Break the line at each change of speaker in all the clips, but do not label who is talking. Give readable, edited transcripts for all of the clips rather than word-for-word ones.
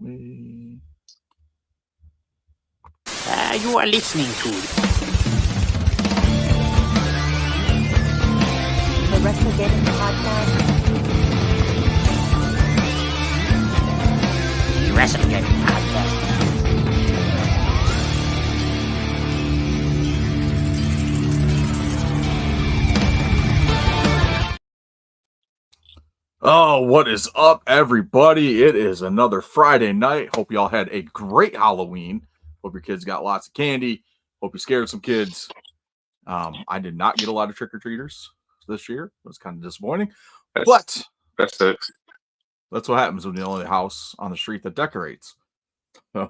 You
are listening to
the WrestleGeddon podcast.
The WrestleGeddon podcast.
Oh, what is up, everybody? It is another Friday night. Hope y'all had a great Halloween. Hope your kids got lots of candy. Hope you scared some kids. I did not get a lot of trick-or-treaters this year. It was kind of disappointing. But
that sucks.
That's what happens when you're the only house on the street that decorates.
Yeah,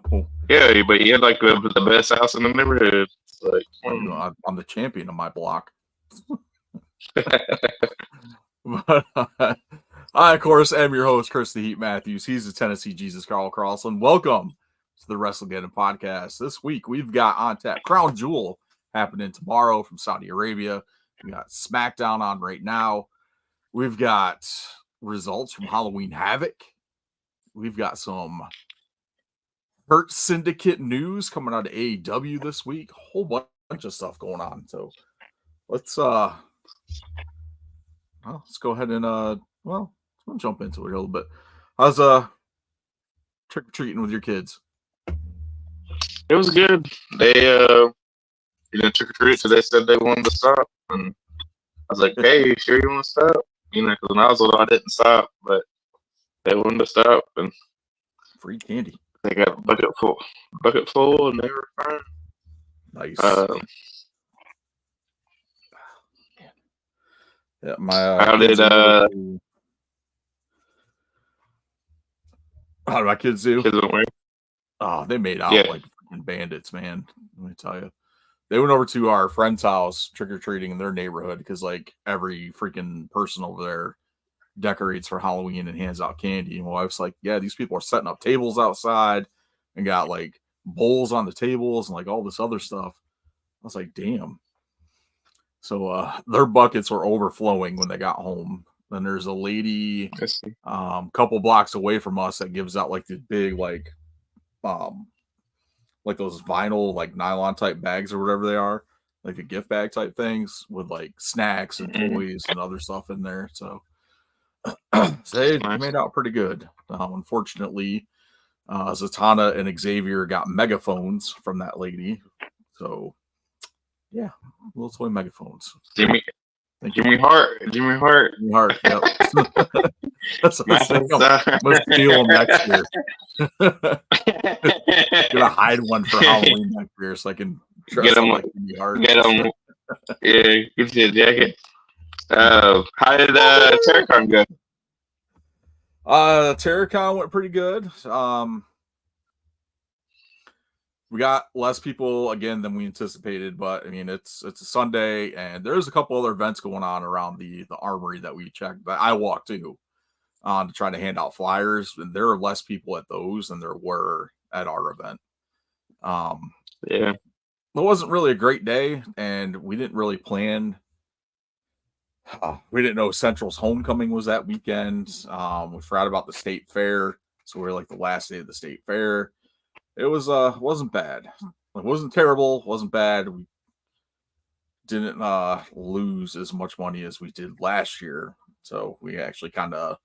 but you had like the best house in the neighborhood. It's like,
I'm the champion of my block. But I, of course, am your host, Chris the Heat Matthews. He's the Tennessee Jesus, Carl Carlson. Welcome to the WrestleGeddon podcast. This week, we've got on tap Crown Jewel happening tomorrow from Saudi Arabia. We got SmackDown on right now. We've got results from Halloween Havoc. We've got some Hurt Syndicate news coming out of AEW this week. A whole bunch of stuff going on. So let's go ahead and we'll jump into it a little bit. How's trick or treating with your kids?
It was good. They trick or treat, so they said they wanted to stop, and I was like, "Hey, sure you want to stop?" Because when I was little, I didn't stop, but they wanted to stop, and
free candy.
They got a bucket full, and they were fine.
Nice.
Yeah,
how
did
my kids do?
Kids went where?
Oh, they made out like freaking bandits, man. Let me tell you. They went over to our friend's house trick-or-treating in their neighborhood because like every freaking person over there decorates for Halloween and hands out candy. And my wife's like, yeah, these people are setting up tables outside and got like bowls on the tables and like all this other stuff. I was like, damn. So their buckets were overflowing when they got home. Then there's a lady couple blocks away from us that gives out like these big like those vinyl like nylon type bags or whatever they are, like the gift bag type things with like snacks and toys and other stuff in there. So they made out pretty good. Unfortunately, Zatanna and Xavier got megaphones from that lady. So yeah, little toy megaphones.
Jimmy Hart.
Yep. That's what I'm gonna steal them next year. Gonna hide one for Halloween next year so I can
get them like Jimmy Hart. Get them. Yeah, get your jacket. How did Terracon go?
Terracon went pretty good. We got less people again than we anticipated, but I mean it's a Sunday and there's a couple other events going on around the armory that we checked that I walked to try to hand out flyers, and there are less people at those than there were at our event.
Yeah,
it wasn't really a great day, and we didn't really plan. We didn't know Central's homecoming was that weekend. We forgot about the state fair, so we were like the last day of the state fair. It was wasn't bad. It wasn't terrible. Wasn't bad. We didn't lose as much money as we did last year, so we actually kind of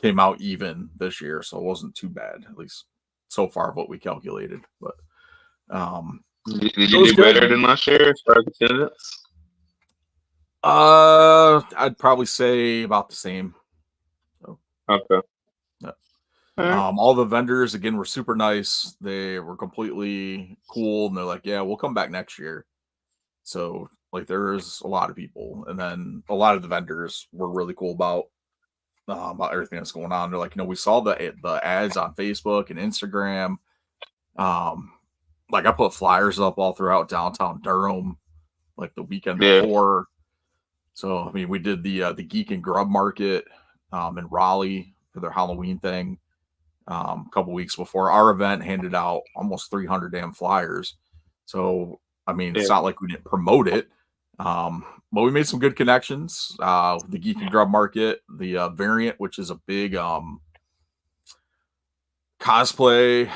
came out even this year. So it wasn't too bad, at least so far of what we calculated. But
did you do better than last year as far as attendance?
I'd probably say about the same. So,
okay.
All the vendors again were super nice. They were completely cool, and they're like, "Yeah, we'll come back next year." So, like, there's a lot of people, and then a lot of the vendors were really cool about everything that's going on. They're like, we saw the ads on Facebook and Instagram. Like I put flyers up all throughout downtown Durham, like the weekend before. So, I mean, we did the Geek and Grub Market in Raleigh for their Halloween thing. A couple weeks before our event, handed out almost 300 damn flyers. So, I mean, it's not like we didn't promote it. But we made some good connections. The Geek and Grub Market, the Variant, which is a big cosplay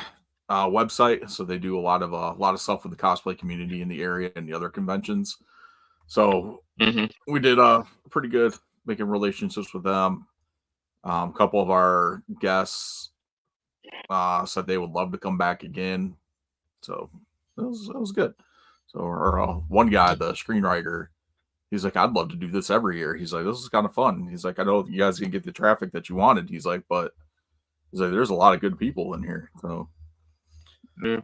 website, so they do a lot of stuff with the cosplay community in the area and the other conventions. So we did pretty good making relationships with them. A couple of our guests said they would love to come back again, so it was good. So one guy, the screenwriter, he's like, I'd love to do this every year. He's like, this is kind of fun. He's like, I know you guys can get the traffic that you wanted. He's like, but he's like, there's a lot of good people in here. So
yeah.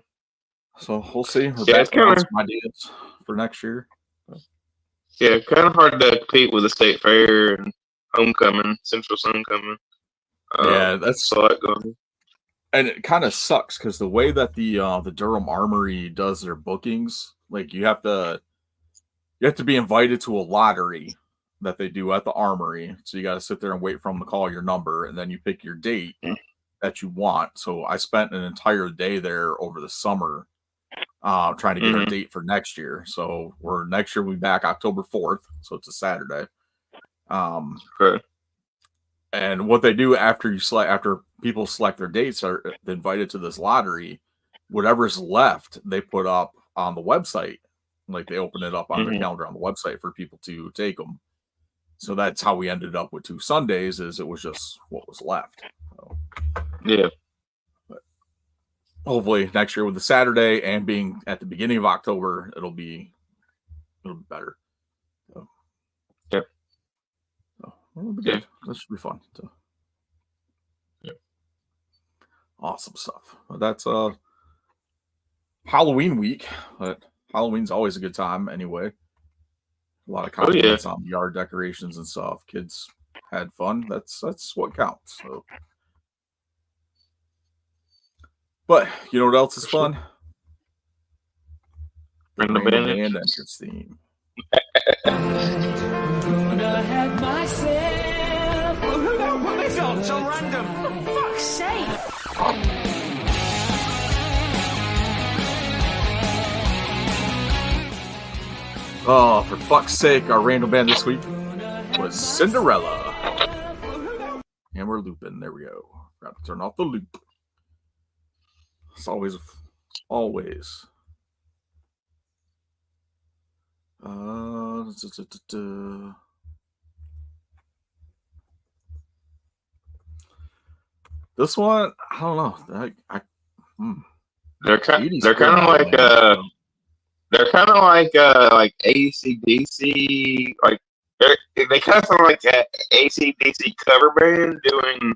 So we'll see.
It's kind of
some ideas for next year.
Yeah, kind of hard to compete with the state fair and homecoming, Central Homecoming.
Yeah, that's
a lot going.
And it kind of sucks because the way that the Durham Armory does their bookings, like you have to be invited to a lottery that they do at the Armory. So you got to sit there and wait for them to call your number, and then you pick your date that you want. So I spent an entire day there over the summer trying to get our date for next year. So next year we'll be back October 4th. So it's a Saturday.
Okay.
And what they do after people select their dates are invited to this lottery, whatever's left, they put up on the website. Like they open it up on their calendar on the website for people to take them. So that's how we ended up with 2 Sundays, is it was just what was left. So,
yeah.
But hopefully next year with the Saturday and being at the beginning of October, it'll be better. So,
yep.
So, it'll be good. That should be fun. So, awesome stuff. Well, that's Halloween week, but Halloween's always a good time anyway. A lot of compliments on yard decorations and stuff. Kids had fun. That's what counts. So, but you know what else is fun?
Random Band
entrance theme.
Who the hell put this on so random? For fuck's sake!
Oh, for fuck's sake, our random band this week was Cinderella. And we're looping. There we go. Got to turn off the loop. It's always. This one, I don't know.
They're kind of like they're kind of like AC/DC, like they kind of sound like an AC/DC cover band doing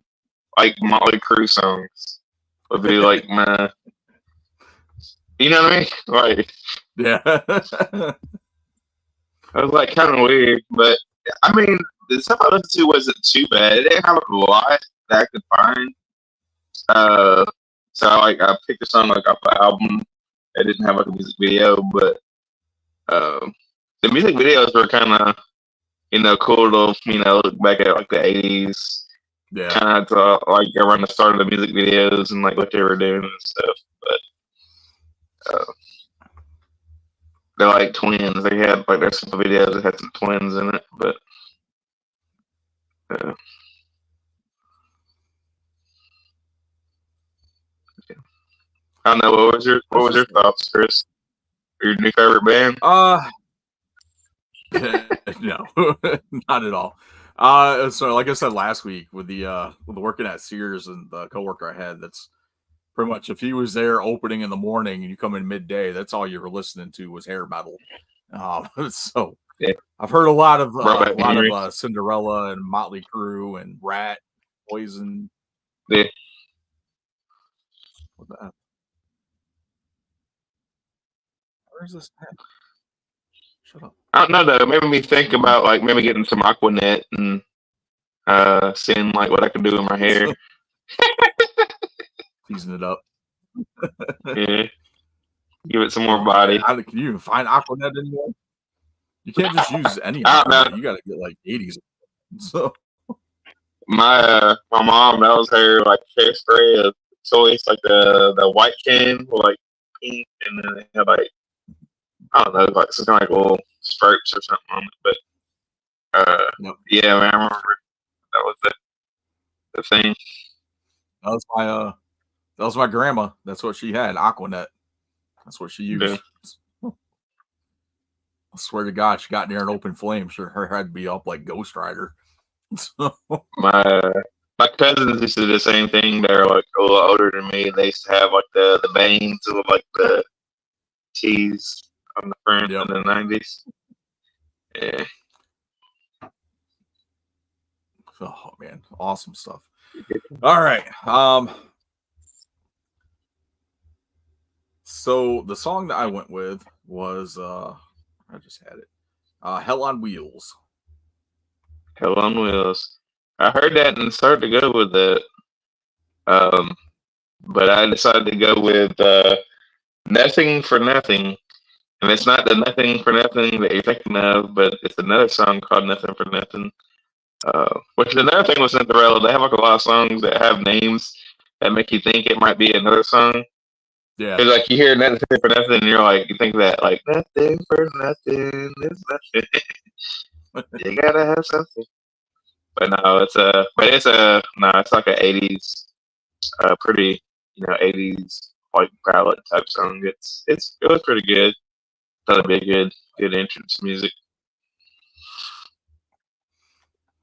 like Motley Crue songs. Would be like my, you know what I mean? Like,
yeah.
I was like kind of weird, but I mean the stuff I listened to wasn't too bad. It didn't have a lot that I could find. So like I picked a song like off the album. It didn't have like a music video, but the music videos were kind of, cool to, look back at like the 80s.
Yeah.
Kind of like around the start of the music videos and like what they were doing and stuff. But they're like twins. They had like there's some videos that had some twins in it, but I don't know. What was your thoughts, Chris? Your new favorite band?
No, not at all. So like I said last week with the working at Sears and the coworker I had, that's pretty much if he was there opening in the morning and you come in midday, that's all you were listening to was hair metal. So
yeah.
I've heard a lot of Cinderella and Motley Crue and Rat, Poison.
Yeah.
What the? Where's this at? Shut up.
I don't know though. It made me think about like maybe getting some Aquanet and seeing like what I could do with my hair.
Teasing it up.
Yeah. Give it some more body.
Can you even find Aquanet anymore? You can't just use any Aquanet. You got to get like 80s. So
my mom, that was her like hairspray of choice, like the white can with like pink, and then they had like, I don't know, like some kind of like little stripes or something on it. But yeah, man, I remember that was the thing.
That That was my grandma. That's what she had. Aquanet. That's what she used. Yeah. I swear to God, she got near an open flame. Sure, her head be up like Ghost Rider.
My cousins used to do the same thing. They're like a little older than me. They used to have like the veins of like the cheese on the front in the 90s. Yeah.
Oh man, awesome stuff. All right. So the song that I went with was I just had it. Hell on Wheels.
Hell on Wheels. I heard that and started to go with it. But I decided to go with Nothing for Nothing. And it's not the Nothing for Nothing that you're thinking of, but it's another song called Nothing for Nothing. Which is another thing with Cinderella. They have like a lot of songs that have names that make you think it might be another song.
Yeah.
Because like you hear Nothing for Nothing and you're like, you think that like nothing for nothing is nothing. You gotta have something. But no, it's like a 80s, pretty, 80s white ballad type song. It was pretty good. Thought it'd be good entrance music.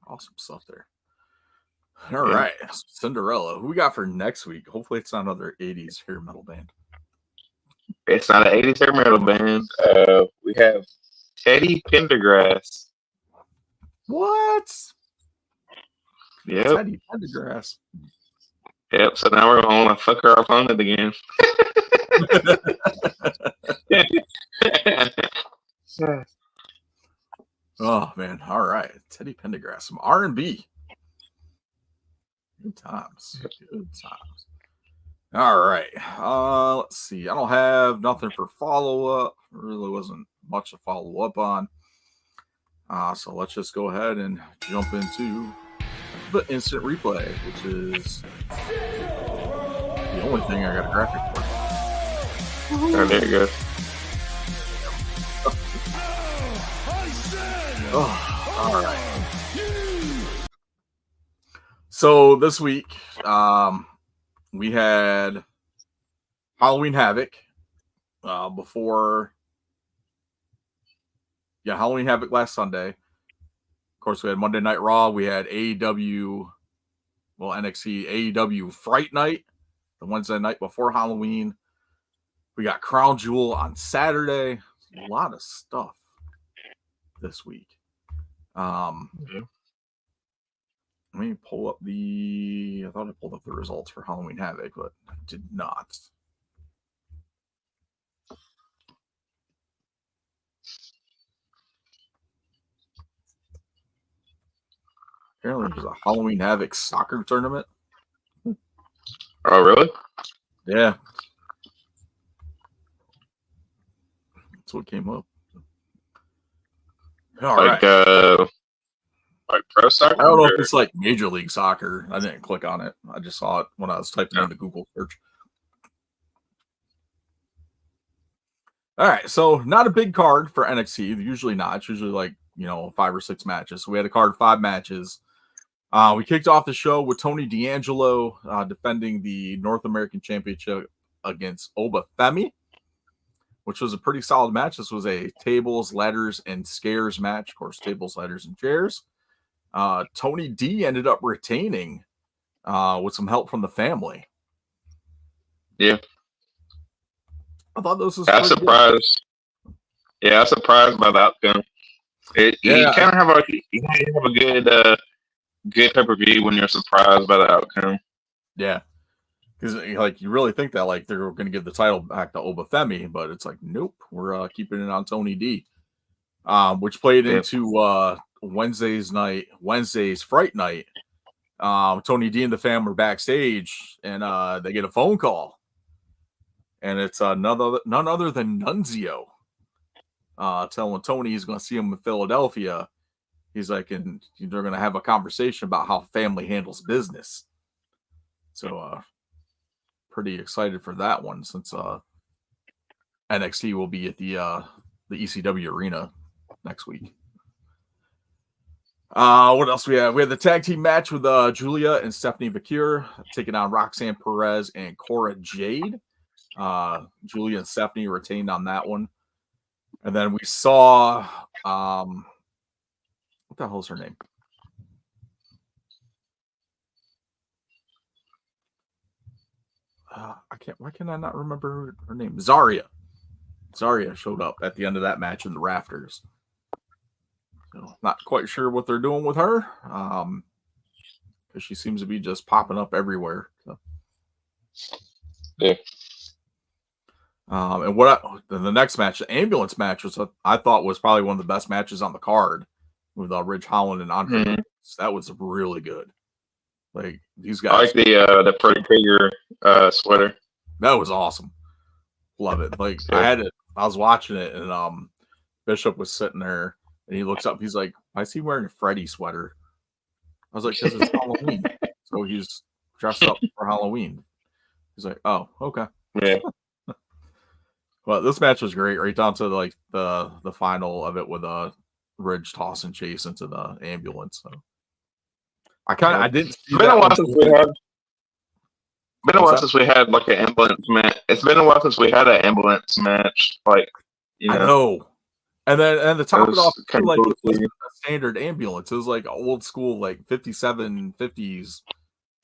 Awesome stuff there. All right, Cinderella. Who we got for next week? Hopefully, it's not another 80s hair metal band.
It's not an 80s hair metal band. We have Teddy Pendergrass.
What?
Yep.
Teddy Pendergrass.
Yep. So now we're gonna want to fuck our opponent again.
Oh man! All right, Teddy Pendergrass, some R&B. Good times. Good times. All right. Let's see. I don't have nothing for follow up. Really wasn't much to follow up on. So let's just go ahead and jump into the instant replay, which is the only thing I got a graphic for.
Oh, there you go.
Oh, all right. So this week, we had Halloween Havoc Halloween Havoc last Sunday. Of course, we had Monday Night Raw. We had NXT AEW Fright Night, the Wednesday night before Halloween. We got Crown Jewel on Saturday. A lot of stuff this week. Let me pull up I thought I pulled up the results for Halloween Havoc, but I did not. Apparently there's a Halloween Havoc soccer tournament.
Oh, really?
Yeah. That's what came up. All right.
Like pro soccer?
I don't know if it's like Major League Soccer. I didn't click on it. I just saw it when I was typing in the Google search. All right, so not a big card for NXT. Usually not. It's usually like 5 or 6 matches. So we had a card 5 matches. We kicked off the show with Tony D'Angelo defending the North American Championship against Oba Femi, which was a pretty solid match. This was a tables, ladders, and scares match. Of course, tables, ladders, and chairs. Tony D ended up retaining with some help from the family.
Yeah.
I thought this was.
I'm surprised. Yeah, I'm surprised by the outcome. You kind of have a good pay-per-view when you're surprised by the outcome.
Yeah, because you really think that they're going to give the title back to Oba Femi, but it's like nope, we're keeping it on Tony D, which played into Wednesday's Fright Night. Tony D and the fam were backstage, and they get a phone call, and it's none other than Nunzio telling Tony he's going to see him in Philadelphia. He's like, and they're going to have a conversation about how family handles business. So, pretty excited for that one since NXT will be at the ECW arena next week. What else we have? We had the tag team match with Julia and Stephanie Vacure taking on Roxanne Perez and Cora Jade. Julia and Stephanie retained on that one. And then we saw what the hell is her name? Why can I not remember her name? Zarya. Zarya showed up at the end of that match in the rafters. So not quite sure what they're doing with her. Because she seems to be just popping up everywhere. So.
Yeah.
And the next match, the ambulance match, was I thought was probably one of the best matches on the card with Ridge Holland and Andre. Mm-hmm. That was really good. Like these guys.
I like the Pretty Figure sweater.
That was awesome. Love it. Like I was watching it, and Bishop was sitting there, and he looks up. He's like, "Why is he wearing a Freddy sweater?" I was like, "Because it's Halloween, so he's dressed up for Halloween." He's like, "Oh, okay."
Yeah.
Well, this match was great, right down to like the final of it with Ridge tossing Chase into the ambulance. So I didn't.
It's been a while since we had. Been a while since we had like an ambulance match. It's been a while since we had an ambulance match. Like, you know.
I know. And the top it off, like
cool
it was a standard ambulance. It was like old school, like 50s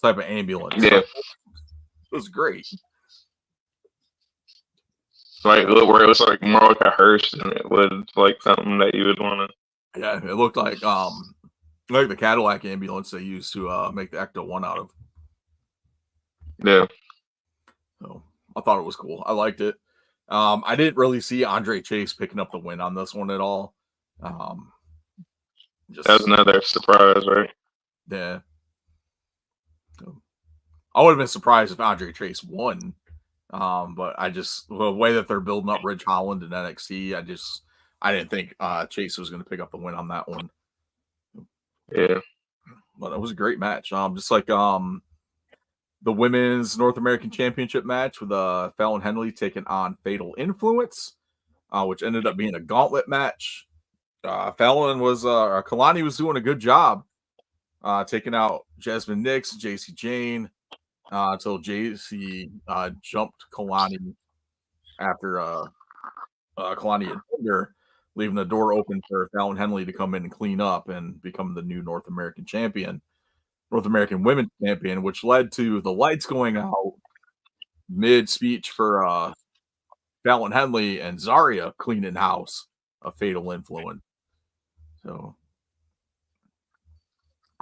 type of ambulance.
Yeah,
it was great.
Like where it was like more like a hearse than it would like something that you would want to.
Yeah, it looked like the Cadillac ambulance they used to make the Ecto 1 out of.
Yeah.
So I thought it was cool. I liked it. I didn't really see Andre Chase picking up the win on this one at all.
That was another surprise, right?
Yeah. So, I would have been surprised if Andre Chase won. But the way that they're building up Ridge Holland and NXT, I didn't think Chase was going to pick up the win on that one.
Yeah.
But it was a great match. Just like the women's North American Championship match with Fallon Henley taking on Fatal Influence, which ended up being a gauntlet match. Fallon Kalani was doing a good job taking out Jasmine Nix, JC Jane, until JC jumped Kalani after Kalani had pinned her, leaving the door open for Fallon Henley to come in and clean up and become the new North American Women's Champion, which led to the lights going out mid-speech for Fallon Henley and Zarya cleaning house of Fatal Influence. So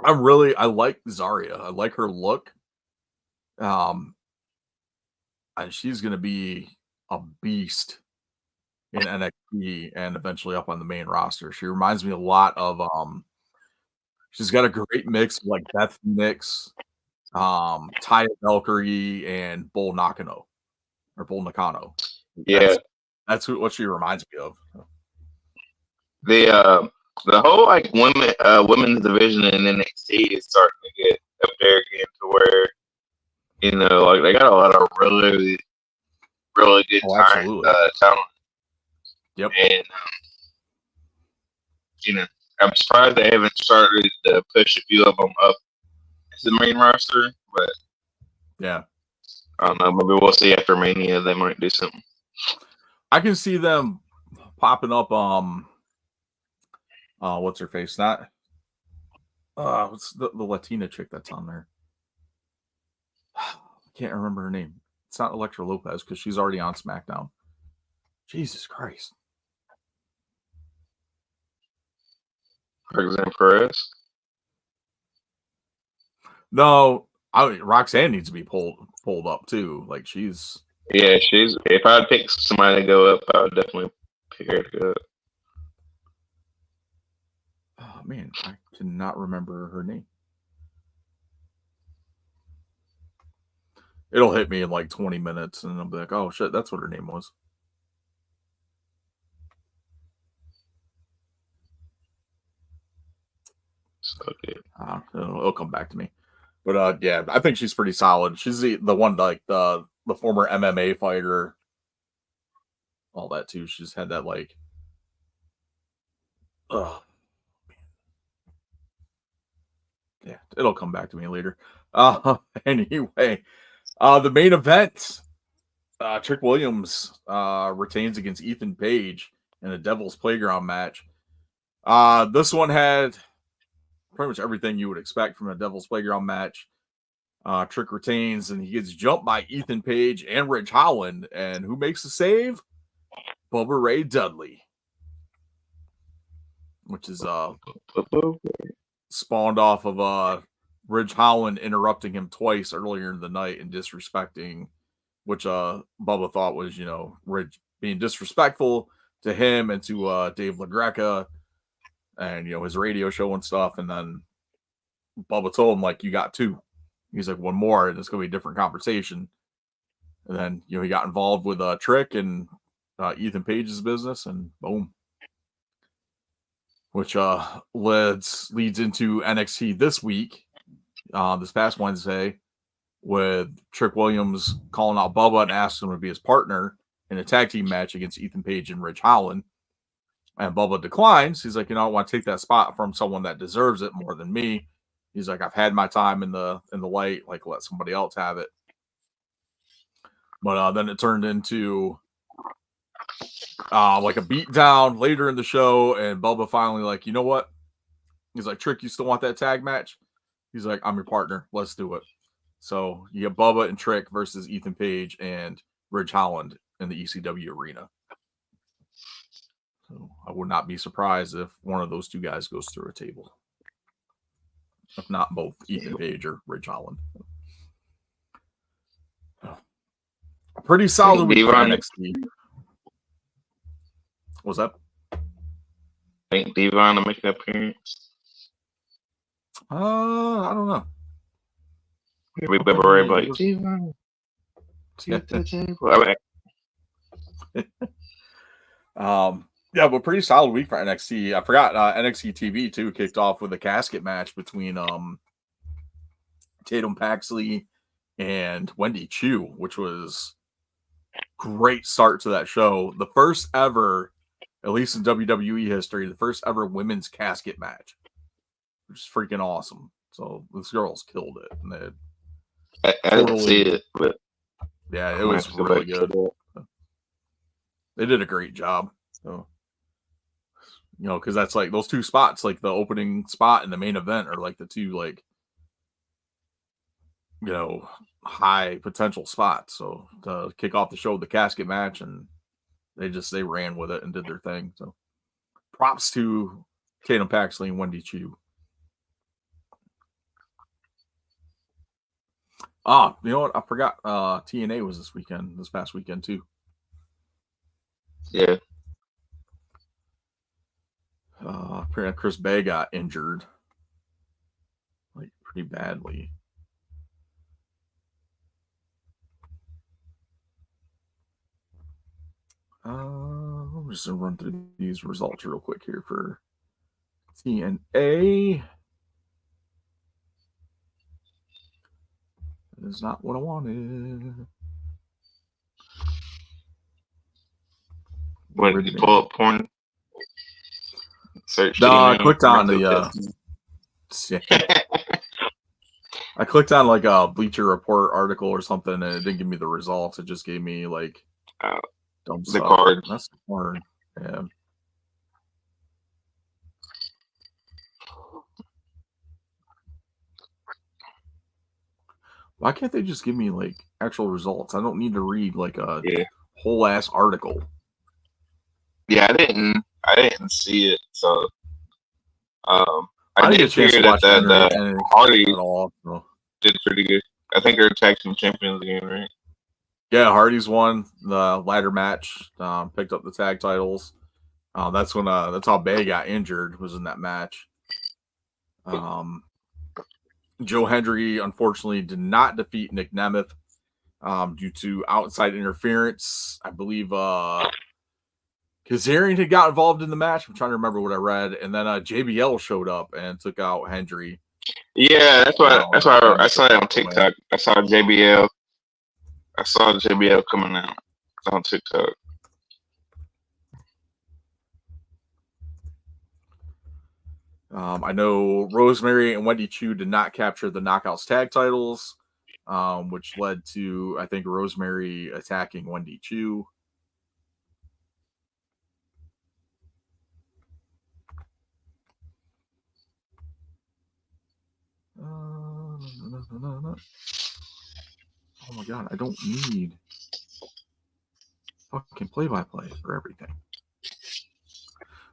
I like Zarya. I like her look. And she's going to be a beast in NXT and eventually up on the main roster. She reminds me a lot of she's got a great mix of like Beth Nix, Taya Valkyrie, and Bull Nakano.
Yeah.
That's what she reminds me of.
The whole like women's division in NXT is starting to get up there again to where, you know, like they got a lot of really, really good talent.
Yep.
And you know, I'm surprised they haven't started to push a few of them up to the main roster, but
yeah,
I don't know. Maybe we'll see after Mania. They might do something.
I can see them popping up. What's her face? Not. What's the Latina chick that's on there? I can't remember her name. It's not Elektra Lopez because she's already on SmackDown. Jesus Christ.
Roxanne Perez?
No, Roxanne needs to be pulled up too. Like she's.
Yeah, she's. If I'd pick somebody to go up, I would definitely pick her to go up.
Oh man, I cannot remember her name. It'll hit me in like 20 minutes, and I'll be like, "Oh shit, that's what her name was."
So good.
It'll come back to me. But yeah, I think she's pretty solid. She's the one like the former MMA fighter, all that too. She's had that like, Yeah, it'll come back to me later. Anyway, the main event, Trick Williams retains against Ethan Page in a Devil's Playground match. This one had pretty much everything you would expect from a Devil's Playground match. Trick retains, and he gets jumped by Ethan Page and Ridge Holland. And who makes the save? Bubba Ray Dudley, which is spawned off of Ridge Holland interrupting him twice earlier in the night and disrespecting, which Bubba thought was, Ridge being disrespectful to him and to Dave LaGreca and, his radio show and stuff. And then Bubba told him, like, you got two. He's like, one more, and it's going to be a different conversation. And then, he got involved with Trick and Ethan Page's business, and boom. Which leads into NXT this week, this past Wednesday, with Trick Williams calling out Bubba and asking him to be his partner in a tag team match against Ethan Page and Ridge Holland. And Bubba declines. He's like, I want to take that spot from someone that deserves it more than me. He's like, I've had my time in the light, like, let somebody else have it. But then it turned into like a beatdown later in the show, and Bubba finally like, you know what? He's like, Trick, you still want that tag match? He's like, I'm your partner. Let's do it. So you have Bubba and Trick versus Ethan Page and Ridge Holland in the ECW arena. So I would not be surprised if one of those two guys goes through a table. If not both Ethan Page or Ridge Holland. A pretty solid week for NXT. What's that?
Think Devon to make an appearance?
I don't know.
We Bubba Ray like Devon.
Yeah, but pretty solid week for NXT. I forgot NXT TV too kicked off with a casket match between Tatum Paxley and Wendy Chu, which was great start to that show. The first ever, at least in WWE history, the first ever women's casket match, which is freaking awesome. So these girls killed it. And
I didn't see it, but
yeah, it was really good. They did a great job. So, because that's like those two spots, like the opening spot and the main event, are like the two like high potential spots. So to kick off the show with the casket match, and they ran with it and did their thing. So props to Tatum Paxley and Wendy Chu. You know what? I forgot TNA was this past weekend too.
Yeah.
Apparently Chris Bay got injured like pretty badly. I'm just gonna run through these results real quick here for TNA. That is not what I wanted.
What did you pull up porn? Search.
No, I clicked on the. I clicked on like a Bleacher Report article or something, and it didn't give me the results. It just gave me like dumb
the
stuff.
card.
That's the card. Yeah. Why can't they just give me like actual results? I don't need to read like a whole ass article.
Yeah, I didn't see it, so I
didn't
did
get a chance
hear
to watch
that Hardy
at all. So.
did pretty good. I think they're tag team champions again, right?
Yeah, Hardy's won the ladder match, picked up the tag titles. That's when that's how Bay got injured, was in that match. Joe Hendry unfortunately did not defeat Nick Nemeth due to outside interference. I believe Kazarian had got involved in the match. I'm trying to remember what I read, and then JBL showed up and took out Hendry.
Yeah, that's why I saw it on TikTok. I saw JBL. I saw JBL coming out on TikTok.
I know Rosemary and Wendy Chu did not capture the Knockouts tag titles, which led to, I think, Rosemary attacking Wendy Chu. Oh my god, I don't need fucking play-by-play for everything.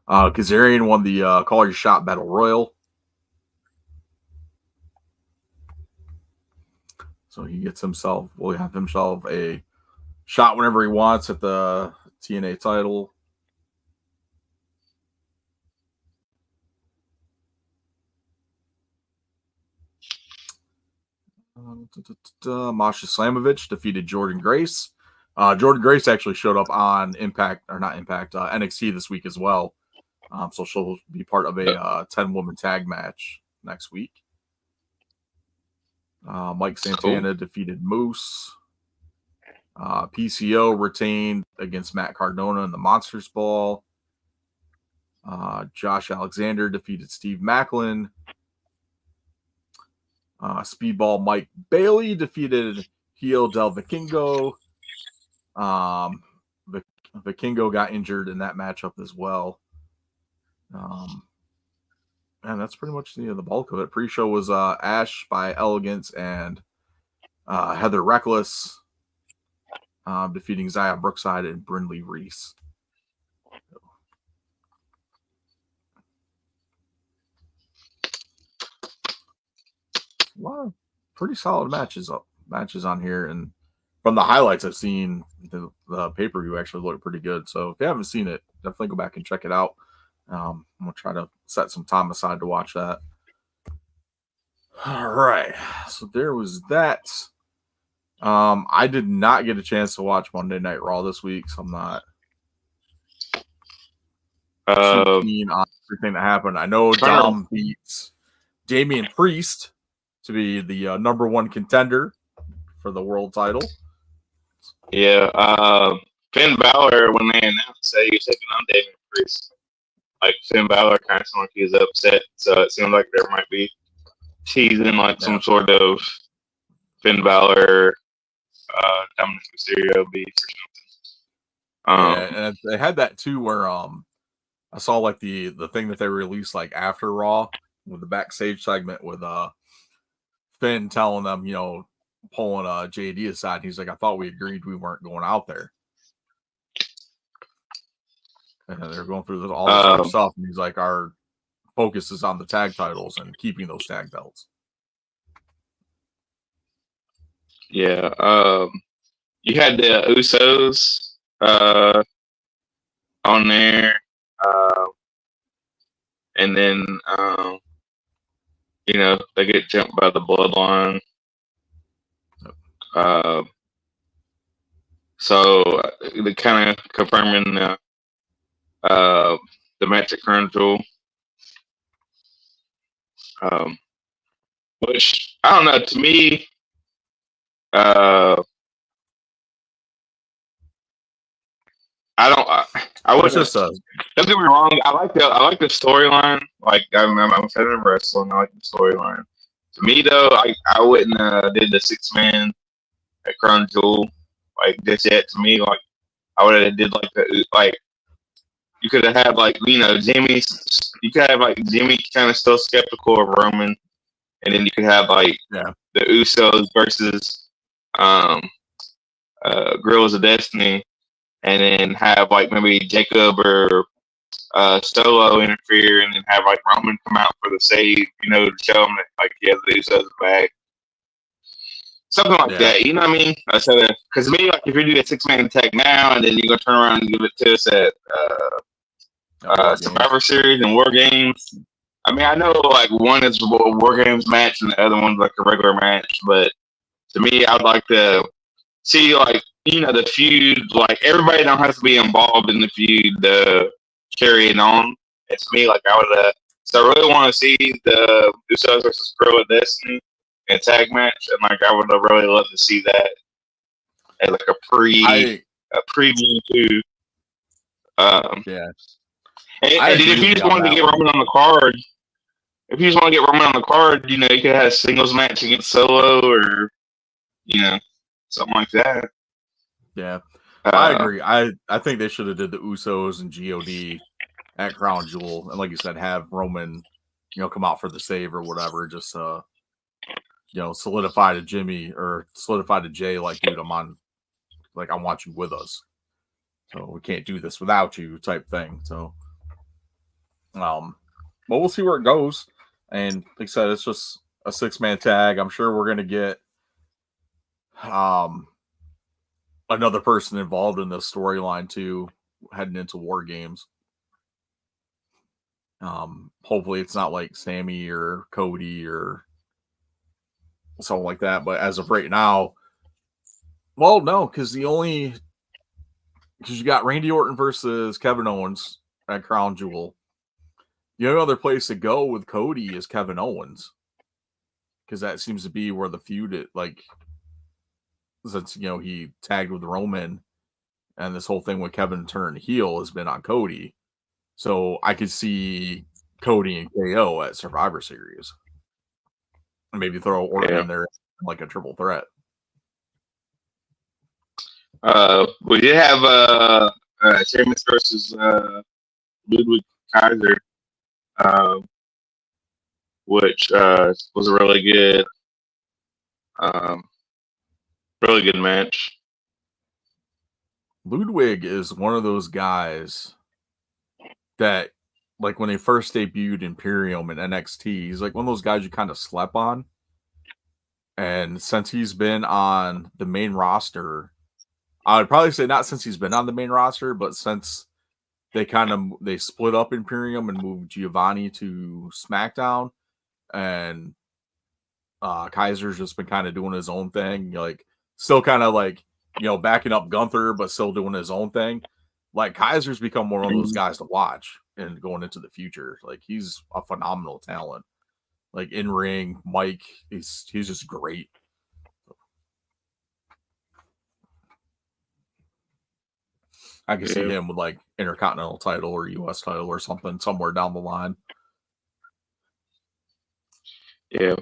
Kazarian won the Call Your Shot Battle Royal. So he gets himself, will have himself a shot whenever he wants at the TNA title. Masha Slamovich defeated Jordan Grace. Jordan Grace actually showed up on NXT this week as well. So she'll be part of a 10-woman tag match next week. Mike Santana defeated Moose. PCO retained against Matt Cardona in the Monsters Ball. Josh Alexander defeated Steve Macklin. Speedball Mike Bailey defeated Heel del Vikingo. Vikingo got injured in that matchup as well. And that's pretty much the bulk of it. Pre-show was Ash by Elegance and Heather Reckless defeating Zaya Brookside and Brindley Reese. A lot of pretty solid matches on here, and from the highlights I've seen, the pay-per-view actually looked pretty good. So if you haven't seen it, definitely go back and check it out. I'm gonna try to set some time aside to watch that. All right, so there was that. I did not get a chance to watch Monday Night Raw this week, so I'm not too keen on everything that happened. I know Dom beats Damian Priest to be the number one contender for the world title.
Yeah, Finn Balor, when they announced that he was taking on Damian Priest, like Finn Balor kind of seemed like he was upset, so it seemed like there might be teasing like some sort of Finn Balor, Dominic Mysterio beef or something.
And they had that too, where I saw like the thing that they released like after Raw with the backstage segment with Finn telling them, pulling JD aside. He's like, I thought we agreed we weren't going out there. And they're going through all this other stuff, and he's like, our focus is on the tag titles and keeping those tag belts.
Yeah, you had the Usos on there, and then they get jumped by the Bloodline. So they kind of confirming the match at Crown Jewel, which I don't know. To me, I was just don't get me wrong. I like the storyline. Like I'm a fan of wrestling. I like the storyline. To me though, I wouldn't did the 6-man at Crown Jewel like this yet. To me, like I would have did like you could have had Jimmy. You could have Jimmy kind of still skeptical of Roman, and then you could have the Usos versus Girls of Destiny, and then have maybe Jacob or Solo interfere, and then have Roman come out for the save, to show him that he has the Usos back. Something like that, you know what I mean? So, because to me, if you do a 6-man tag now, and then you're gonna turn around and give it to us at Survivor Series and War Games. I mean, I know one is a War Games match and the other one's a regular match, but to me, I'd like to see the feud. Everybody don't have to be involved in the feud to carry it on. And to me, I would. So I really want to see the Usos versus Girl of Destiny in a tag match, and I would really love to see that as a preview to. And if you just wanted to get Roman on the card, if you just want to get Roman on the card, you could have a singles match against Solo or something like that.
Yeah, I agree. I think they should have did the Usos and God at Crown Jewel, and like you said, have Roman, come out for the save or whatever. Just solidify to Jimmy or solidify to Jay, like, dude, I'm on, like, I want you with us. So we can't do this without you, type thing. So, but we'll see where it goes. And like I said, it's just a 6-man tag. I'm sure we're gonna get another person involved in this storyline too, heading into War Games. Hopefully it's not like Sammy or Cody or something like that. But as of right now, well, no, because you got Randy Orton versus Kevin Owens at Crown Jewel. The only other place to go with Cody is Kevin Owens, because that seems to be where the feud, since he tagged with Roman, and this whole thing with Kevin turning heel has been on Cody. So I could see Cody and KO at Survivor Series, and maybe throw Orton in there like a triple threat.
We did have Sheamus versus Ludwig Kaiser, which was a really good match.
Ludwig is one of those guys that, like, when they first debuted Imperium and NXT, he's like one of those guys you kind of slept on. And since he's been on the main roster, I would probably say not since he's been on the main roster, but since they split up Imperium and moved Giovanni to SmackDown, and Kaiser's just been kind of doing his own thing, like still kind of like, backing up Gunther, but still doing his own thing. Like, Kaiser's become one of those guys to watch and going into the future. Like, he's a phenomenal talent. Like, in ring, Mike, he's just great. I can see him with like Intercontinental title or US title or something somewhere down the line.
Yeah.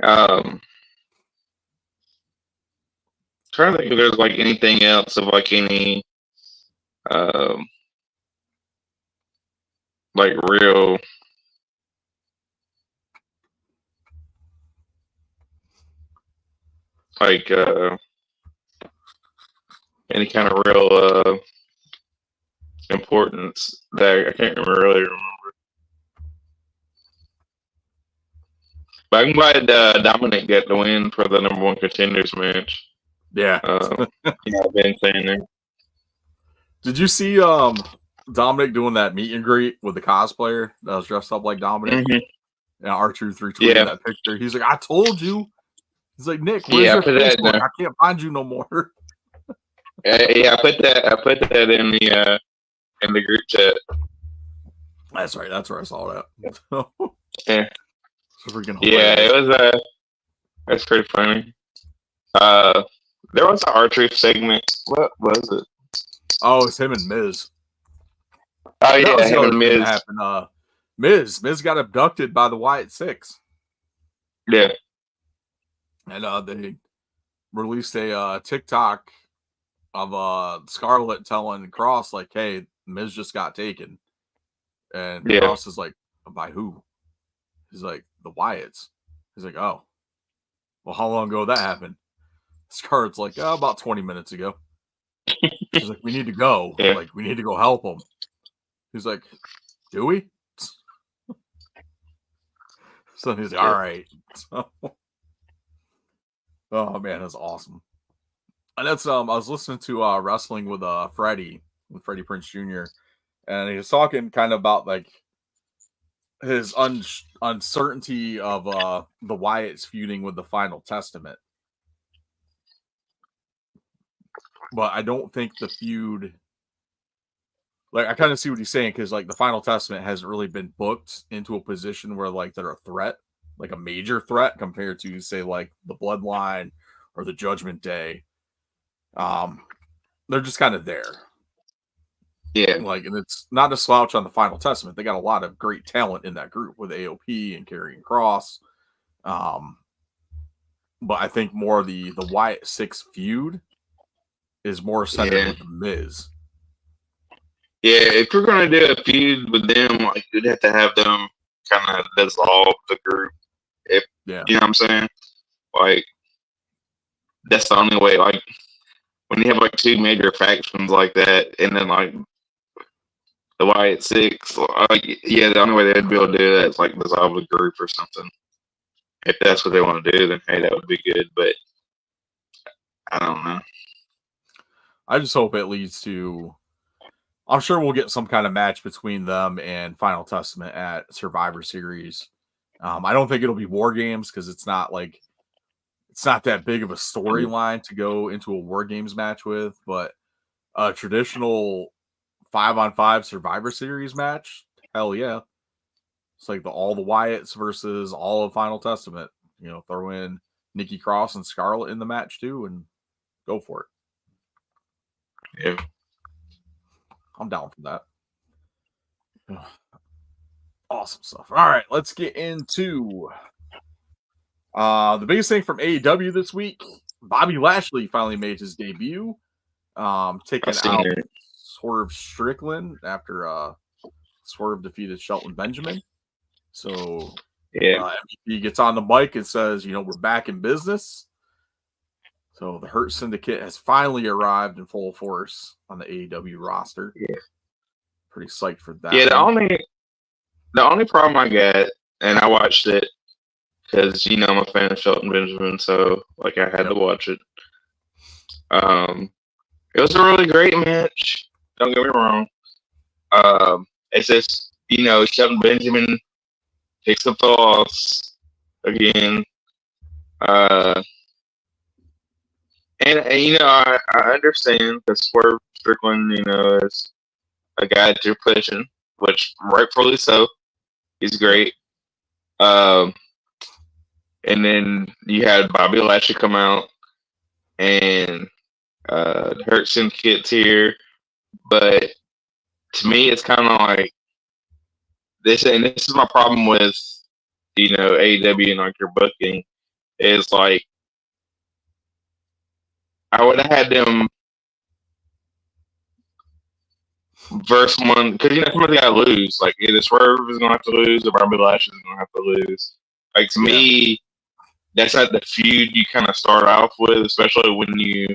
Trying to think if there's like anything else of like any like real like any kind of real importance that I can't really remember. But I'm glad Dominic got the win for the number 1 contenders match.
Yeah.
I've been saying that.
Did you see Dominic doing that meet and greet with the cosplayer that was dressed up like Dominic? Mm-hmm. And R-Truth retweeted that picture. He's like, I told you. He's like, Nick, where's your Facebook? I can't find you no more.
I put that in the group chat.
That's right. That's where I saw that.
Yeah.
So freaking
hilarious. It was that's pretty funny. There was an R-Truth segment. What was it?
Oh, it's him and Miz.
Oh yeah, him and Miz.
Happened. Miz got abducted by the Wyatt Six.
Yeah.
And they released a TikTok of Scarlett telling Cross, like, hey, Miz just got taken. And Cross is like, by who? He's like, the Wyatts. He's like, oh. Well, how long ago that happened? Scarlett's like, about 20 minutes ago. She's like, we need to go.
Yeah.
Like, we need to go help him. He's like, do we? So he's like, all right. So, oh man, that's awesome. And that's I was listening to Wrestling with Freddie Prinze Jr. and he was talking kind of about like his uncertainty of the Wyatts feuding with the Final Testament. But I don't think the feud, like, I kind of see what he's saying, because like the Final Testament hasn't really been booked into a position where like they're a threat, like a major threat, compared to say like the Bloodline or the Judgment Day. They're just kind of there.
Yeah.
Like, and it's not a slouch on the Final Testament. They got a lot of great talent in that group with AOP and Karrion Kross. But I think more the Wyatt 6 feud is more centered with the Miz.
Yeah, if you're gonna do a feud with them, like you'd have to have them kind of dissolve the group. If you know what I'm saying, like that's the only way. Like when you have like two major factions like that, and then like the Wyatt 6, like the only way they'd be able to do that is like dissolve the group or something. If that's what they want to do, then hey, that would be good. But I don't know.
I just hope it leads to. I'm sure we'll get some kind of match between them and Final Testament at Survivor Series. I don't think it'll be War Games because it's not that big of a storyline to go into a War Games match with, but a traditional 5-on-5 Survivor Series match, hell yeah. It's like all the Wyatts versus all of Final Testament. You know, throw in Nikki Cross and Scarlett in the match too, and go for it.
Yeah.
I'm down for that. Awesome stuff. All right, let's get into the biggest thing from AEW this week. Bobby Lashley finally made his debut, taking out Swerve Strickland after Swerve defeated Shelton Benjamin. So MVP gets on the mic and says, "You know, we're back in business." So the Hurt Syndicate has finally arrived in full force on the AEW roster.
Yeah,
pretty psyched for that.
Yeah, the only problem I got, and I watched it because I'm a fan of Shelton Benjamin, so like I had to watch it. It was a really great match. Don't get me wrong. It's just Shelton Benjamin picks up the loss again. And I understand because Swerve Strickland, is a guy that you're pushing, which rightfully so. He's great. And then you had Bobby Lashley come out, and Hurt Syndicate's here. But to me, it's kind of like this, and this is my problem with AEW and like your booking is like I would have had them verse one because somebody got to lose. Like either Swerve is gonna have to lose or Bobby Lashley is gonna have to lose. Like to me, that's not the feud you kind of start off with, especially when you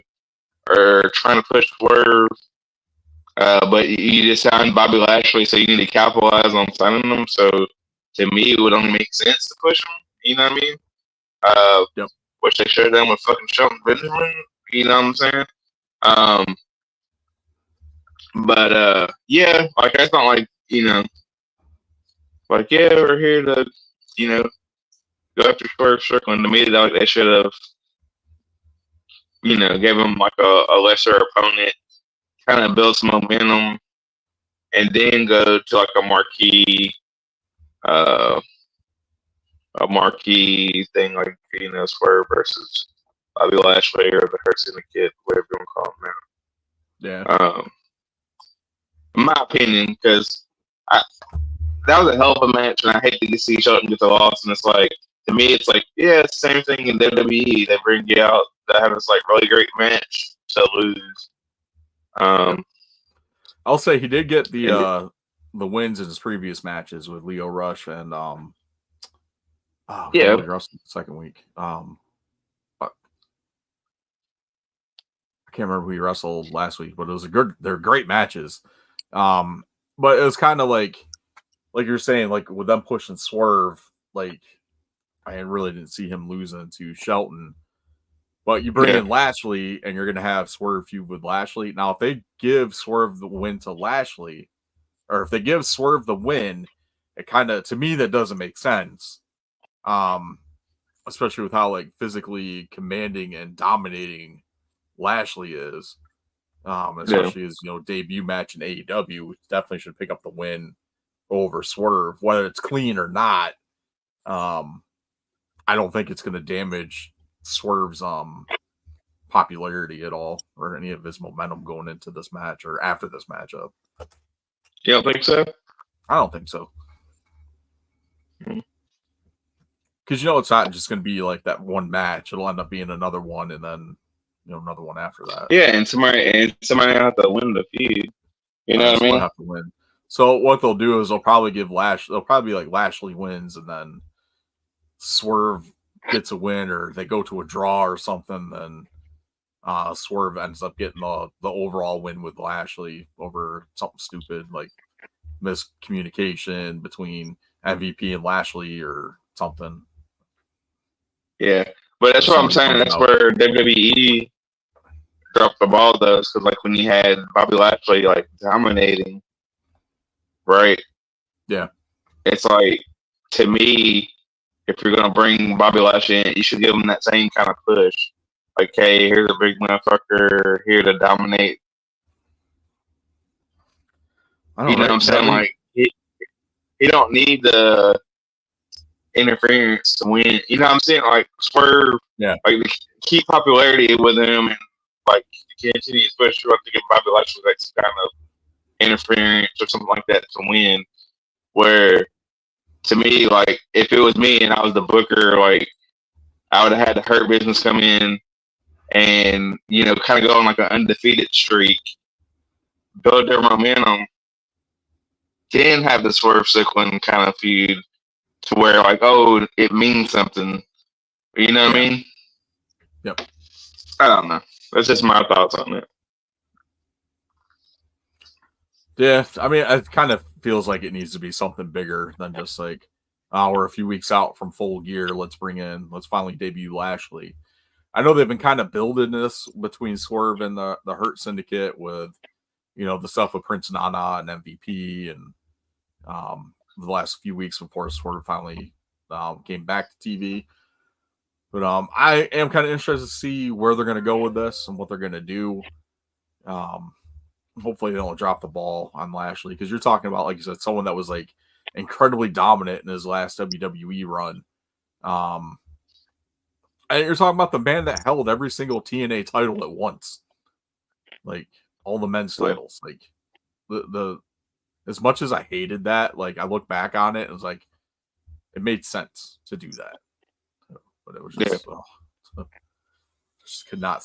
are trying to push Swerve. But you just signed Bobby Lashley, so you need to capitalize on signing them. So to me, it would only make sense to push him. You know what I mean? Which they should have done with fucking Shelton Benjamin. You know what I'm saying? But like that's not like like we're here to go after Swerve Strickland. To me, like they should have gave him like a lesser opponent, kind of build some momentum, and then go to like a marquee thing like Swerve versus Bobby Lashley or the Hurt Syndicate, whatever you want to call him now.
Yeah.
In my opinion, because that was a hell of a match, and I hate to see Shelton get the loss. And it's like to me, it's like it's the same thing in WWE. They bring you out to have this like really great match to lose.
I'll say he did get the wins in his previous matches with Leo Rush and second week. I can't remember who he wrestled last week, but it was they're great matches. But it was kind of like you're saying, like with them pushing Swerve, like I really didn't see him losing to Shelton. But you bring in Lashley, and you're going to have Swerve feud with Lashley. Now, if they give Swerve the win to Lashley, or if they give Swerve the win, it kind of, to me, that doesn't make sense. Especially with how like physically commanding and dominating Lashley is. Especially his debut match in AEW, definitely should pick up the win over Swerve, whether it's clean or not. I don't think it's going to damage Swerve's popularity at all or any of his momentum going into this match or after this matchup.
You don't think so?
I don't think so. Because it's not just going to be like that one match. It'll end up being another one, and then another one after that.
Yeah, and somebody have to win the feud. You know what I mean?
Have to win. So what they'll do is they'll probably give They'll probably be like Lashley wins, and then Swerve gets a win, or they go to a draw or something. Then Swerve ends up getting the overall win with Lashley over something stupid like miscommunication between MVP and Lashley or something.
Yeah, but that's what I'm saying. That's where WWE dropped the ball, though, because like when you had Bobby Lashley like dominating, right?
Yeah,
it's like, to me, if you're gonna bring Bobby Lashley in, you should give him that same kind of push. Like, hey, here's a big motherfucker here to dominate. You know what I'm saying? Like, he don't need the interference to win. You know what I'm saying? Like, Swerve,
yeah,
like, keep popularity with him, and like continue, especially to give Bobby Lashley like some kind of interference or something like that to win. Where, to me, like, if it was me and I was the booker, like, I would have had the Hurt Business come in and kind of go on like an undefeated streak, build their momentum, then have the Swerve Strickland kind of feud to where, like, oh, it means something. You know what I mean?
Yep.
I don't know. That's just my thoughts on it.
Yeah, I mean, it kind of feels like it needs to be something bigger than just like, we're a few weeks out from Full Gear. Let's finally debut Lashley. I know they've been kind of building this between Swerve and the Hurt Syndicate with, the stuff with Prince Nana and MVP and the last few weeks before Swerve finally came back to TV. But I am kind of interested to see where they're going to go with this and what they're going to do. Hopefully they don't drop the ball on Lashley, because you're talking about, like you said, someone that was like incredibly dominant in his last WWE run. And you're talking about the man that held every single TNA title at once, like all the men's titles. Like the as much as I hated that, like I look back on it and was like, it made sense to do that, but it was just just could not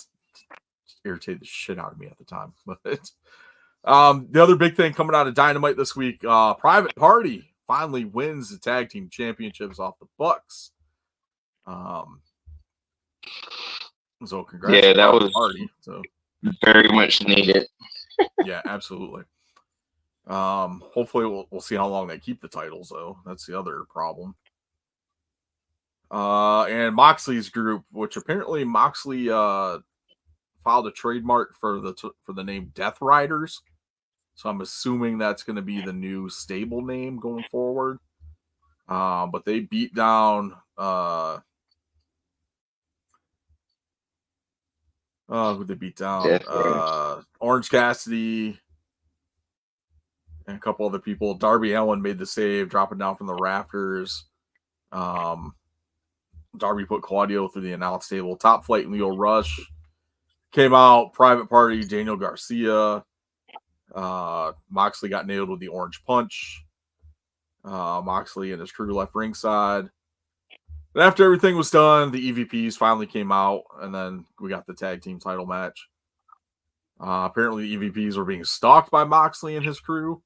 irritate the shit out of me at the time. But the other big thing coming out of Dynamite this week, Private Party finally wins the tag team championships off the Bucks. So congrats.
Yeah, that was
Party. So
very much needed.
Yeah, absolutely. Hopefully we'll see how long they keep the titles, though. That's the other problem. And Moxley's group, which apparently Moxley filed a trademark for the name Death Riders. So I'm assuming that's going to be the new stable name going forward. But they beat down who they beat down? Orange Cassidy and a couple other people. Darby Allin made the save, dropping down from the rafters. Darby put Claudio through the announce table. Top Flight and Leo Rush came out. Private Party, Daniel Garcia. Moxley got nailed with the orange punch. Moxley and his crew left ringside. But after everything was done, the EVPs finally came out, and then we got the tag team title match. Apparently, the EVPs were being stalked by Moxley and his crew,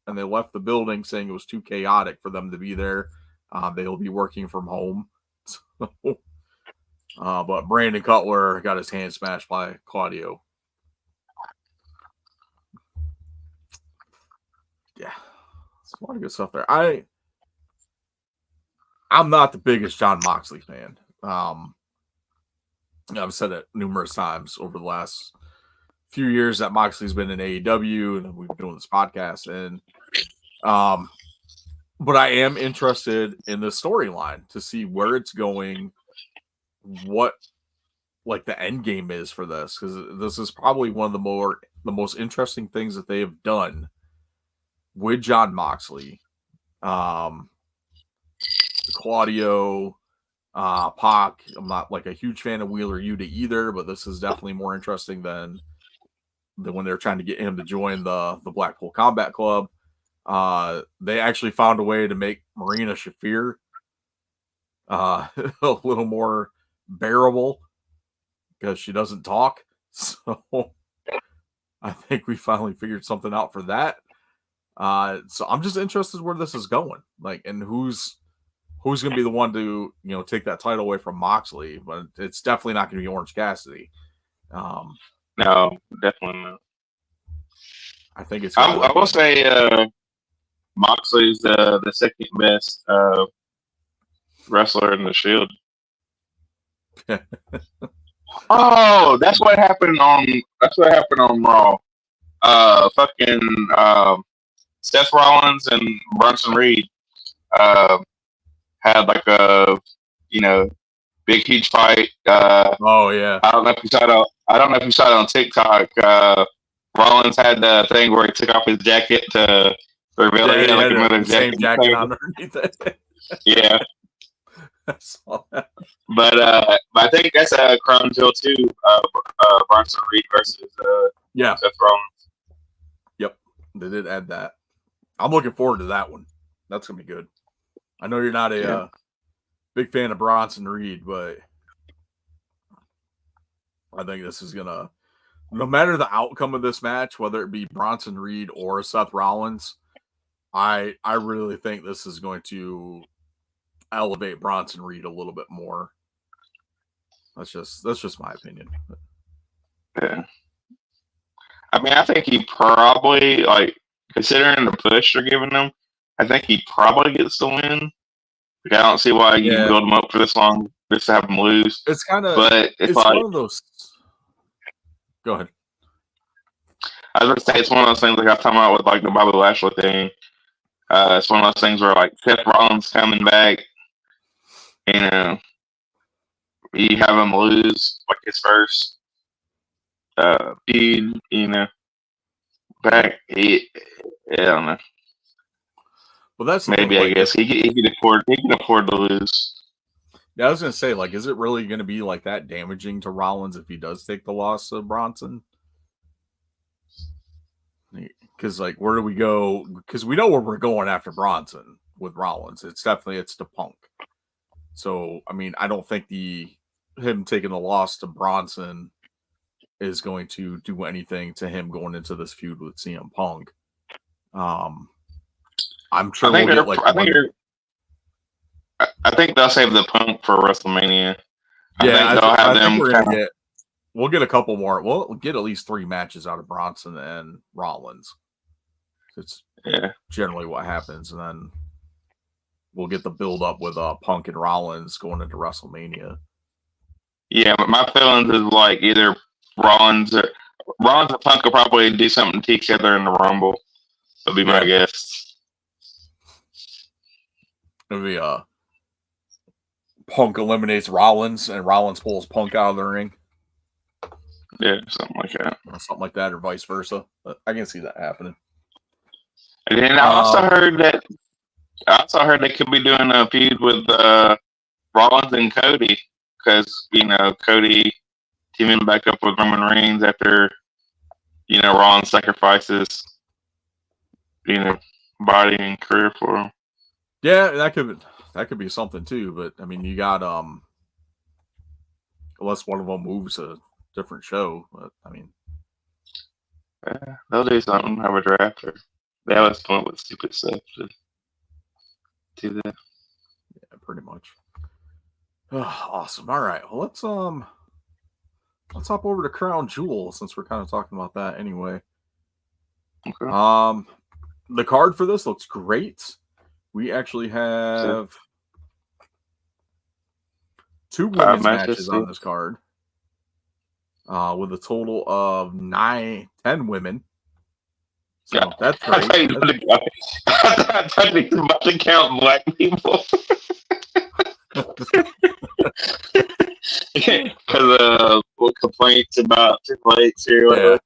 and they left the building saying it was too chaotic for them to be there. They'll be working from home. But Brandon Cutler got his hand smashed by Claudio. Yeah, it's a lot of good stuff there. I'm not the biggest Jon Moxley fan. I've said it numerous times over the last few years that Moxley's been in AEW, and we've been doing this podcast. And but I am interested in the storyline to see where it's going, what like the end game is for this, because this is probably one of the most interesting things that they have done with Jon Moxley. Claudio, Pac. I'm not like a huge fan of Wheeler Yuta either, but this is definitely more interesting than when they were trying to get him to join the Blackpool Combat Club. They actually found a way to make Marina Shafir a little more bearable because she doesn't talk. So I think we finally figured something out for that. So I'm just interested where this is going, like, and who's going to be the one to, take that title away from Moxley, but it's definitely not going to be Orange Cassidy.
No, definitely not.
I think it's.
I will say Moxley's the second best wrestler in the Shield. Oh, that's what happened on Raw. Seth Rollins and Bronson Reed had like a big huge fight.
Oh yeah.
I don't know if you saw it on TikTok. Rollins had the thing where he took off his jacket to reveal he had like another
jacket underneath it.
Yeah.
I saw that.
But I think that's a crown jewel too. Bronson Reed versus Seth Rollins.
Yep, they did add that. I'm looking forward to that one. That's gonna be good. I know you're not a big fan of Bronson Reed, but I think this is gonna. No matter the outcome of this match, whether it be Bronson Reed or Seth Rollins, I really think this is going to elevate Bronson Reed a little bit more. That's just my opinion.
Yeah. I mean, I think he probably, like, considering the push they're giving him, I think he probably gets the win. Like, I don't see why you build him up for this long just to have him lose.
It's kind of,
but
it's like, one of those. Go ahead.
I was going to say, it's one of those things like I was talking about with like the Bobby Lashley thing. It's one of those things where like Seth Rollins coming back, you have him lose like his first feud, back. I don't know.
Well, that's
maybe I guess he can afford to lose.
Yeah, I was gonna say, like, is it really gonna be like that damaging to Rollins if he does take the loss of Bronson? Because like, where do we go? Because we know where we're going after Bronson with Rollins. It's to Punk. So I mean, I don't think him taking the loss to Bronson is going to do anything to him going into this feud with CM Punk. I'm sure we'll get like.
I think they'll save the Punk for WrestleMania. I think
we'll get a couple more. We'll get at least 3 matches out of Bronson and Rollins. It's generally what happens, and then we'll get the build up with Punk and Rollins going into WrestleMania.
Yeah, but my feelings is like either Rollins or Punk will probably do something together in the Rumble. That'll be my guess.
It'll be Punk eliminates Rollins and Rollins pulls Punk out of the ring.
Yeah, something like that.
Something like that, or vice versa. But I can see that happening.
And then I also heard they could be doing a feud with Rollins and Cody, because Cody teaming back up with Roman Reigns after Rollins sacrifices body and career for him.
Yeah, that could be something too. But I mean, you got unless one of them moves a different show. But I mean,
they'll do something. Have a draft, or they always come up with stupid stuff to do that.
Yeah, pretty much. Awesome. All right. Well, let's hop over to Crown Jewel since we're kind of talking about that anyway.
Okay.
The card for this looks great. We actually have 2 women's matches on this card, with a total of 10 women. So that's great.
I thought he was about to count black people. Because complaints about Triple H here.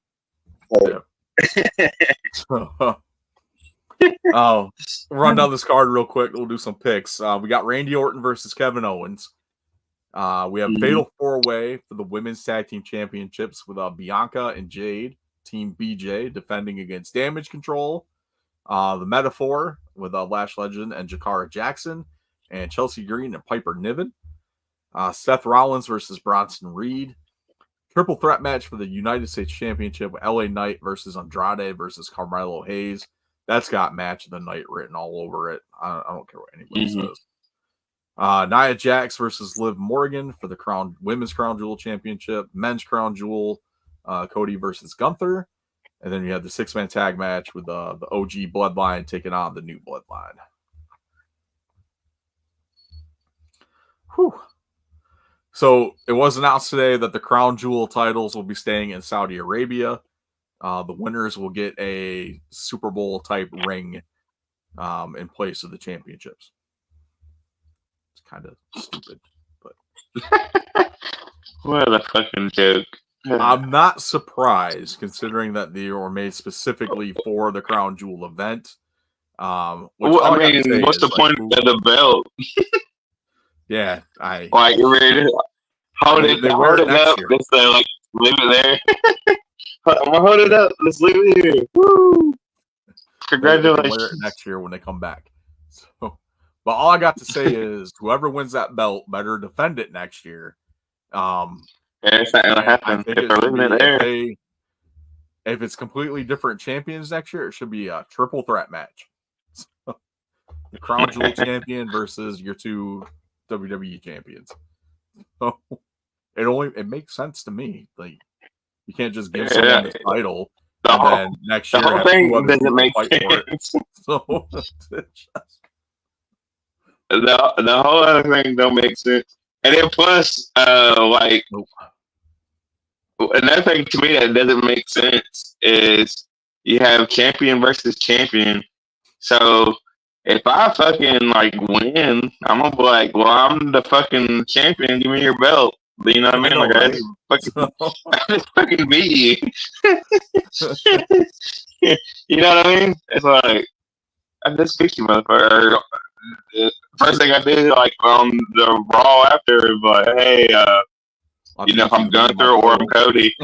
Run down this card real quick. We'll do some picks. We got Randy Orton versus Kevin Owens. We have Fatal 4-Way for the Women's Tag Team Championships with Bianca and Jade, Team BJ, defending against Damage Control. The Metaphor with Lash Legend and Jakara Jackson, and Chelsea Green and Piper Niven. Seth Rollins versus Bronson Reed. Triple threat match for the United States Championship with LA Knight versus Andrade versus Carmelo Hayes. That's got match of the night written all over it. I don't care what anybody says. Nia Jax versus Liv Morgan for the Women's Crown Jewel Championship. Men's Crown Jewel, Cody versus Gunther. And then you had the 6-man tag match with the OG Bloodline taking on the new Bloodline. Whew. So it was announced today that the Crown Jewel titles will be staying in Saudi Arabia. The winners will get a Super Bowl type ring in place of the championships. It's kind of stupid, but
what a fucking joke.
I'm not surprised considering that they were made specifically for the Crown Jewel event.
Well, I mean, what's the point of the belt?
Yeah,
like you're ready to hold it up. Let's say, like, leave it there. I'm gonna hold it up. Let's leave it here. Woo! Congratulations.
Wear it next year when they come back. So, but all I got to say is, whoever wins that belt better defend it next year.
It's not gonna happen if they're leaving it there.
If it's completely different champions next year, it should be a triple threat match. So, the Crown Jewel champion versus your two WWE champions. So it makes sense to me. Like, you can't just give someone the title and then next year
the whole thing doesn't make sense.
So
the whole other thing don't make sense. And then plus, another thing to me that doesn't make sense is you have champion versus champion. So if I fucking win, I'm gonna be like, well, I'm the fucking champion. Give me your belt. You know what I mean? Like, I just fucking beat you. You know what I mean? It's like, I just beat you, motherfucker. First thing I did, on the Raw after, is like, hey, if I'm Gunther or I'm Cody,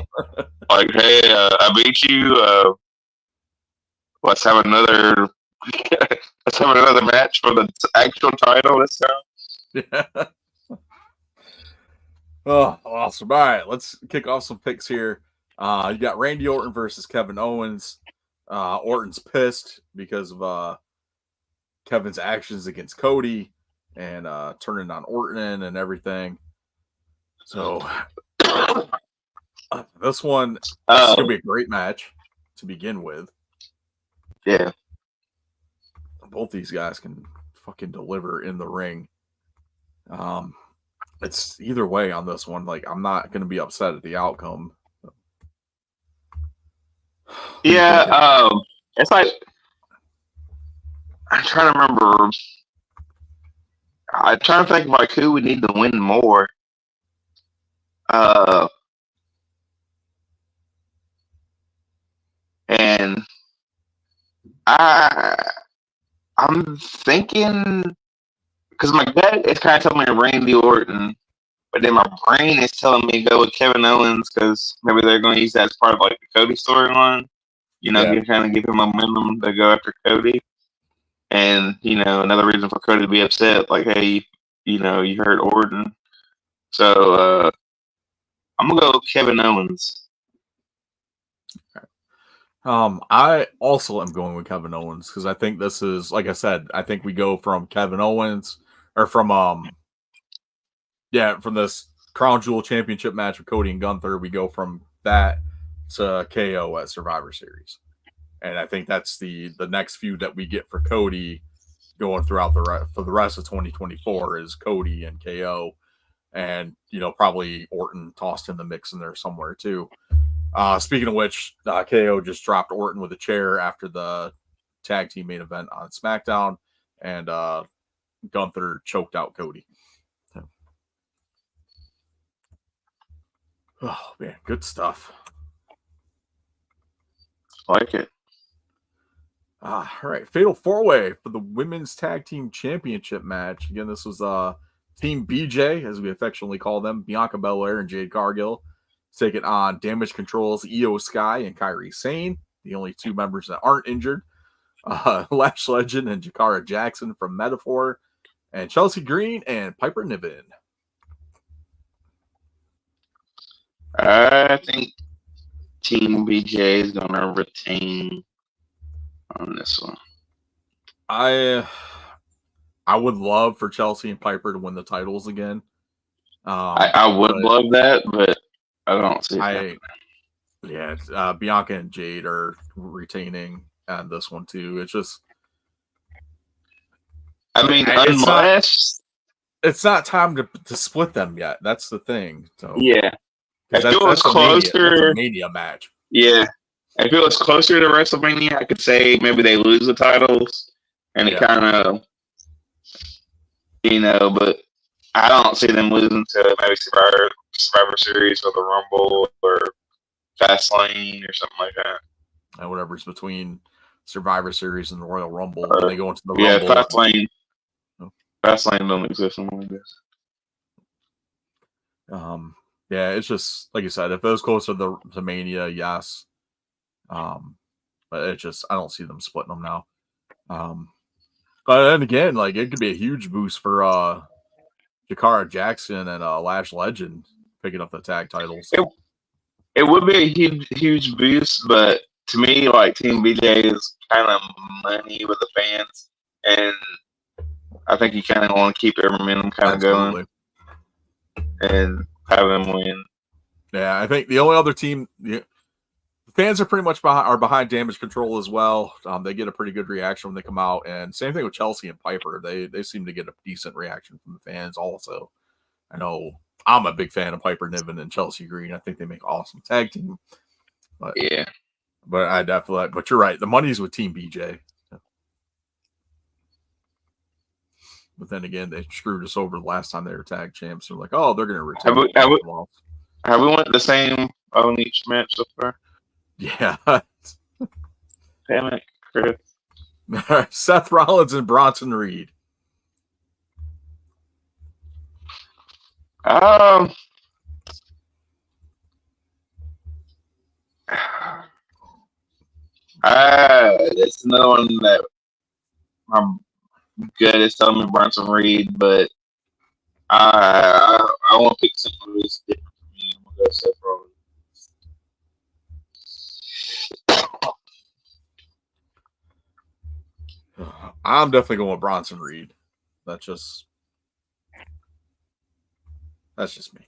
like, hey, I beat you. Let's have another match for the actual title this time.
Yeah. Oh, awesome. All right, let's kick off some picks here. You got Randy Orton versus Kevin Owens. Orton's pissed because of Kevin's actions against Cody and turning on Orton and everything. So this one is going to be a great match to begin with.
Yeah.
Both these guys can fucking deliver in the ring. It's either way on this one. Like, I'm not going to be upset at the outcome.
Yeah, it's like, I'm trying to remember. I'm trying to think like who would need to win more. And I'm thinking, because my gut is kind of telling me Randy Orton, but then my brain is telling me to go with Kevin Owens because maybe they're going to use that as part of the Cody storyline. Kind of give him momentum to go after Cody. And, another reason for Cody to be upset, like, hey, you hurt Orton. So I'm going to go with Kevin Owens.
I also am going with Kevin Owens because I think this is, like I said, I think we go from Kevin Owens or from this Crown Jewel Championship match with Cody and Gunther. We go from that to KO at Survivor Series, and I think that's the next feud that we get for Cody going throughout for the rest of 2024 is Cody and KO, and probably Orton tossed in the mix in there somewhere too. Speaking of which, KO just dropped Orton with a chair after the tag team main event on SmackDown, and Gunther choked out Cody. Oh man, good stuff.
Like it.
All right, Fatal 4-Way for the Women's Tag Team Championship match. Again, this was Team BJ, as we affectionately call them, Bianca Belair and Jade Cargill, taking on Damage Control's Io Sky and Kairi Sane, the only two members that aren't injured. Lash Legend and Jakara Jackson from Metaphor, and Chelsea Green and Piper Niven.
I think Team BJ is going to retain on this one.
I would love for Chelsea and Piper to win the titles again.
I would love that, but I don't see it.
Bianca and Jade are retaining this one too. It's just,
I mean,
it's not time to split them yet. That's the thing. So
yeah, if it was closer,
a Mania match.
Yeah, if it was closer to WrestleMania, I could say maybe they lose the titles, and it kind of, but I don't see them losing to maybe Survivor Series or the Rumble or Fastlane or something like that.
And whatever's between Survivor Series and the Royal Rumble, when they go into the Rumble.
Yeah, Fastlane. Fastlane don't exist anymore, I guess.
Yeah, it's just like you said. If it was closer to Mania, yes. But it's just, I don't see them splitting them now. But then again, like, it could be a huge boost for Jakara Jackson and Lash Legend picking up the tag titles.
It would be a huge boost, but to me, like, Team BJ is kind of money with the fans, and I think you kind of want to keep their momentum kind of going and have them win.
Yeah, I think the only other team, the fans are pretty much behind Damage Control as well. They get a pretty good reaction when they come out, and same thing with Chelsea and Piper. They seem to get a decent reaction from the fans also. I know I'm a big fan of Piper Niven and Chelsea Green. I think they make an awesome tag team. But
yeah,
but I definitely. But you're right. The money's with Team BJ. But then again, they screwed us over the last time they were tag champs. They're like, oh, they're going to retain.
Have we went the same on each match so far?
Yeah.
Damn it, Chris.
Seth Rollins and Bronson Reed.
It's another one that I'm good at telling me Bronson Reed, but I want to pick something that's different for me. I'm gonna go Seth Rollins.
I'm definitely going with Bronson Reed. That's just me.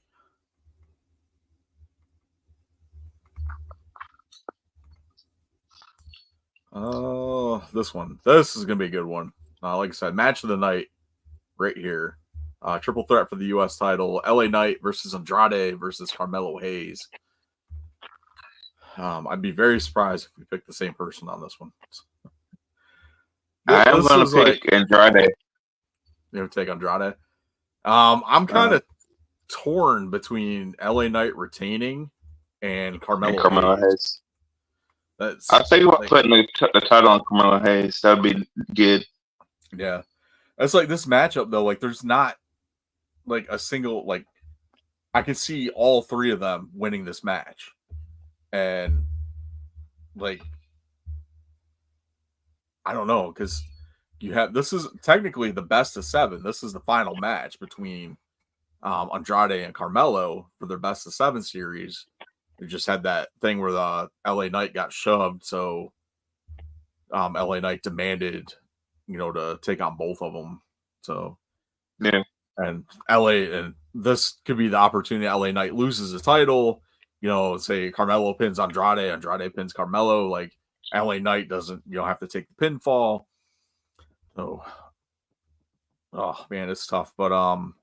Oh, this one. This is gonna be a good one. Like I said, match of the night right here. Triple threat for the U.S. title. LA Knight versus Andrade versus Carmelo Hayes. I'd be very surprised if we picked the same person on this one.
I'm going to pick Andrade.
You know, take Andrade. I'm kind of torn between LA Knight retaining and Carmelo
Hayes. I think about putting the title on Carmelo Hayes. That would be good.
Yeah. It's like this matchup, though. Like, there's not like a single, like, I can see all three of them winning this match. And, like, I don't know, because this is technically the best of 7. This is the final match between Andrade and Carmelo for their best of 7 series. We just had that thing where the LA Knight got shoved, so LA Knight demanded, to take on both of them. So
yeah,
and this could be the opportunity. LA Knight loses the title. Say Carmelo pins Andrade pins Carmelo. Like, LA Knight doesn't, have to take the pinfall. So, oh man, it's tough. But I'm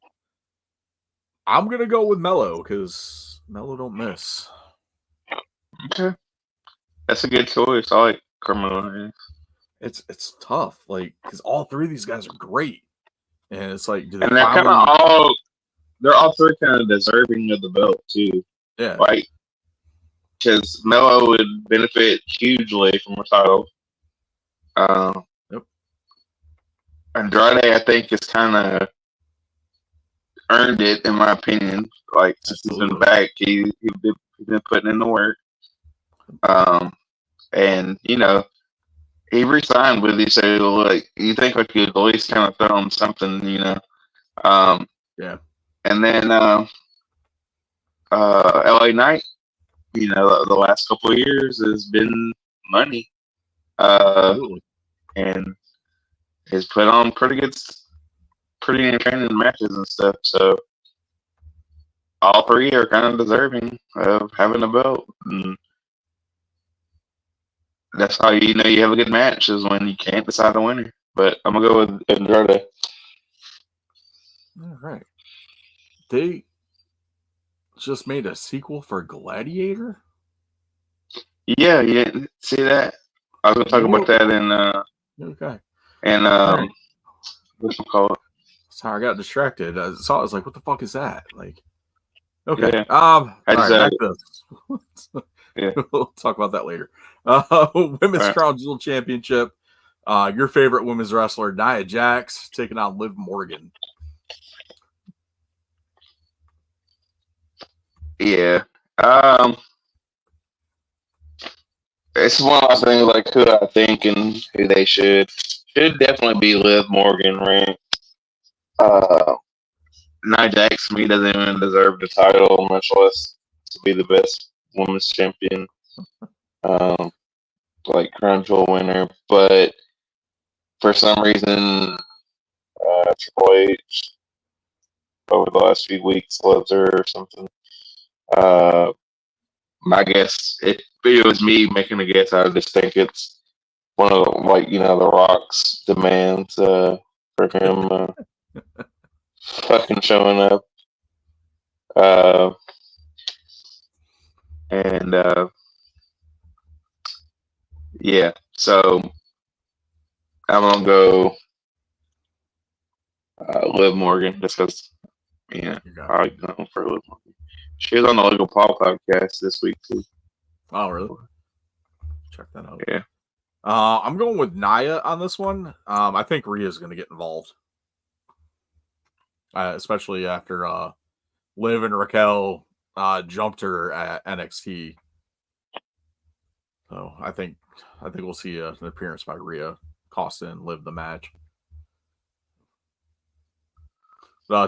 gonna go with Melo because Melo don't miss.
Okay, that's a good choice. I like Carmelo.
It's tough, like, because all three of these guys are great, and it's like,
they're all three kind of deserving of the belt too.
Yeah,
like, because Melo would benefit hugely from a title.
Yep.
Andrade, I think, is kind of earned it, in my opinion. Like, since he's been back, he's been putting in the work. And he re-signed with you, so like you think like you'd at least kind of throw him something,
Yeah.
And then LA Knight, the last couple of years has been money. And has put on pretty entertaining matches and stuff. So all three are kind of deserving of having a belt. And that's how you know you have a good match, is when you can't decide a winner. But I'm gonna go with Andrade.
All right. They just made a sequel for Gladiator?
Yeah, you didn't see that? I was gonna talk about that in
okay.
And
right.
What's it called?
Sorry, I got distracted. I saw it, was like, what the fuck is that? Like, okay.
Yeah.
All right, back to this.
Yeah.
We'll talk about that later. Women's Crown Jewel Championship. Your favorite women's wrestler, Nia Jax, taking on Liv Morgan.
Yeah. It's one of those things like who I think and who they should definitely be Liv Morgan, right? Nia Jax, to me, doesn't even deserve the title, much less to be the best women's champion, like Crown Jewel winner. But for some reason, Triple H over the last few weeks loves her or something. My guess, if it was me making a guess, I would just think it's one of The Rock's demands for him fucking showing up. Yeah, so I'm gonna go Liv Morgan, just because I like them for Liv Morgan. She was on the Logan Paul podcast this week too.
Oh, really? Check that out.
Yeah.
I'm going with Nia on this one. I think Rhea's going to get involved, especially after Liv and Raquel jumped her at NXT. So I think we'll see an appearance by Rhea costing Liv the match.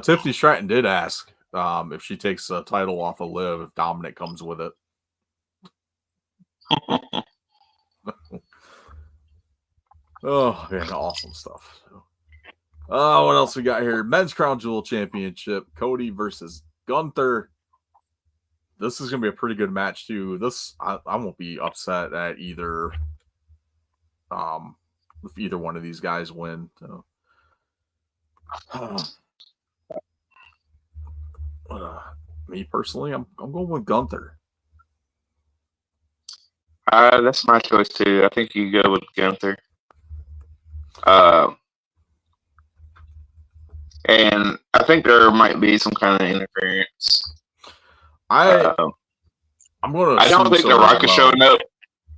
Tiffany Stratton did ask if she takes the title off of Liv, if Dominic comes with it. Oh, man, awesome stuff. What else we got here? Men's Crown Jewel Championship, Cody versus Gunther. This is going to be a pretty good match, too. I won't be upset at either if either one of these guys win. So. Me personally, I'm going with Gunther.
That's my choice too. I think you go with Gunther. And I think there might be some kind of interference.
I'm going to.
I don't think The Rock is showing up.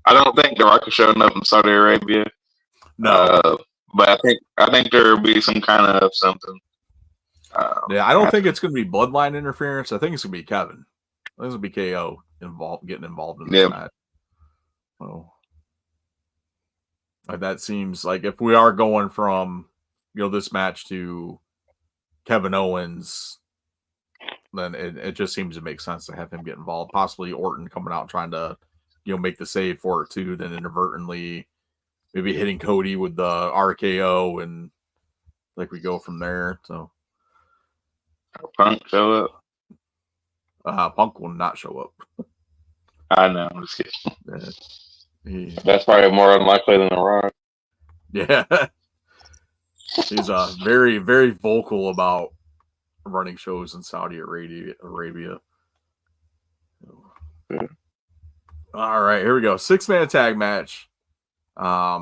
I don't think The Rock is showing up in Saudi Arabia.
No,
but I think there will be some kind of something.
Yeah, I don't think it's going to be bloodline interference. I think it's going to be Kevin. I think it's going to be KO getting involved in this match. Oh, like that seems like if we are going from this match to Kevin Owens, then it just seems to make sense to have him get involved. Possibly Orton coming out trying to make the save for it too, then inadvertently maybe hitting Cody with the RKO, and like we go from there. So
Punk show up.
Punk will not show up.
I know. I'm just kidding. That's probably more unlikely than The Rock.
Yeah. He's very, very vocal about running shows in Saudi Arabia.
Yeah.
All right, here we go. 6-man tag match. I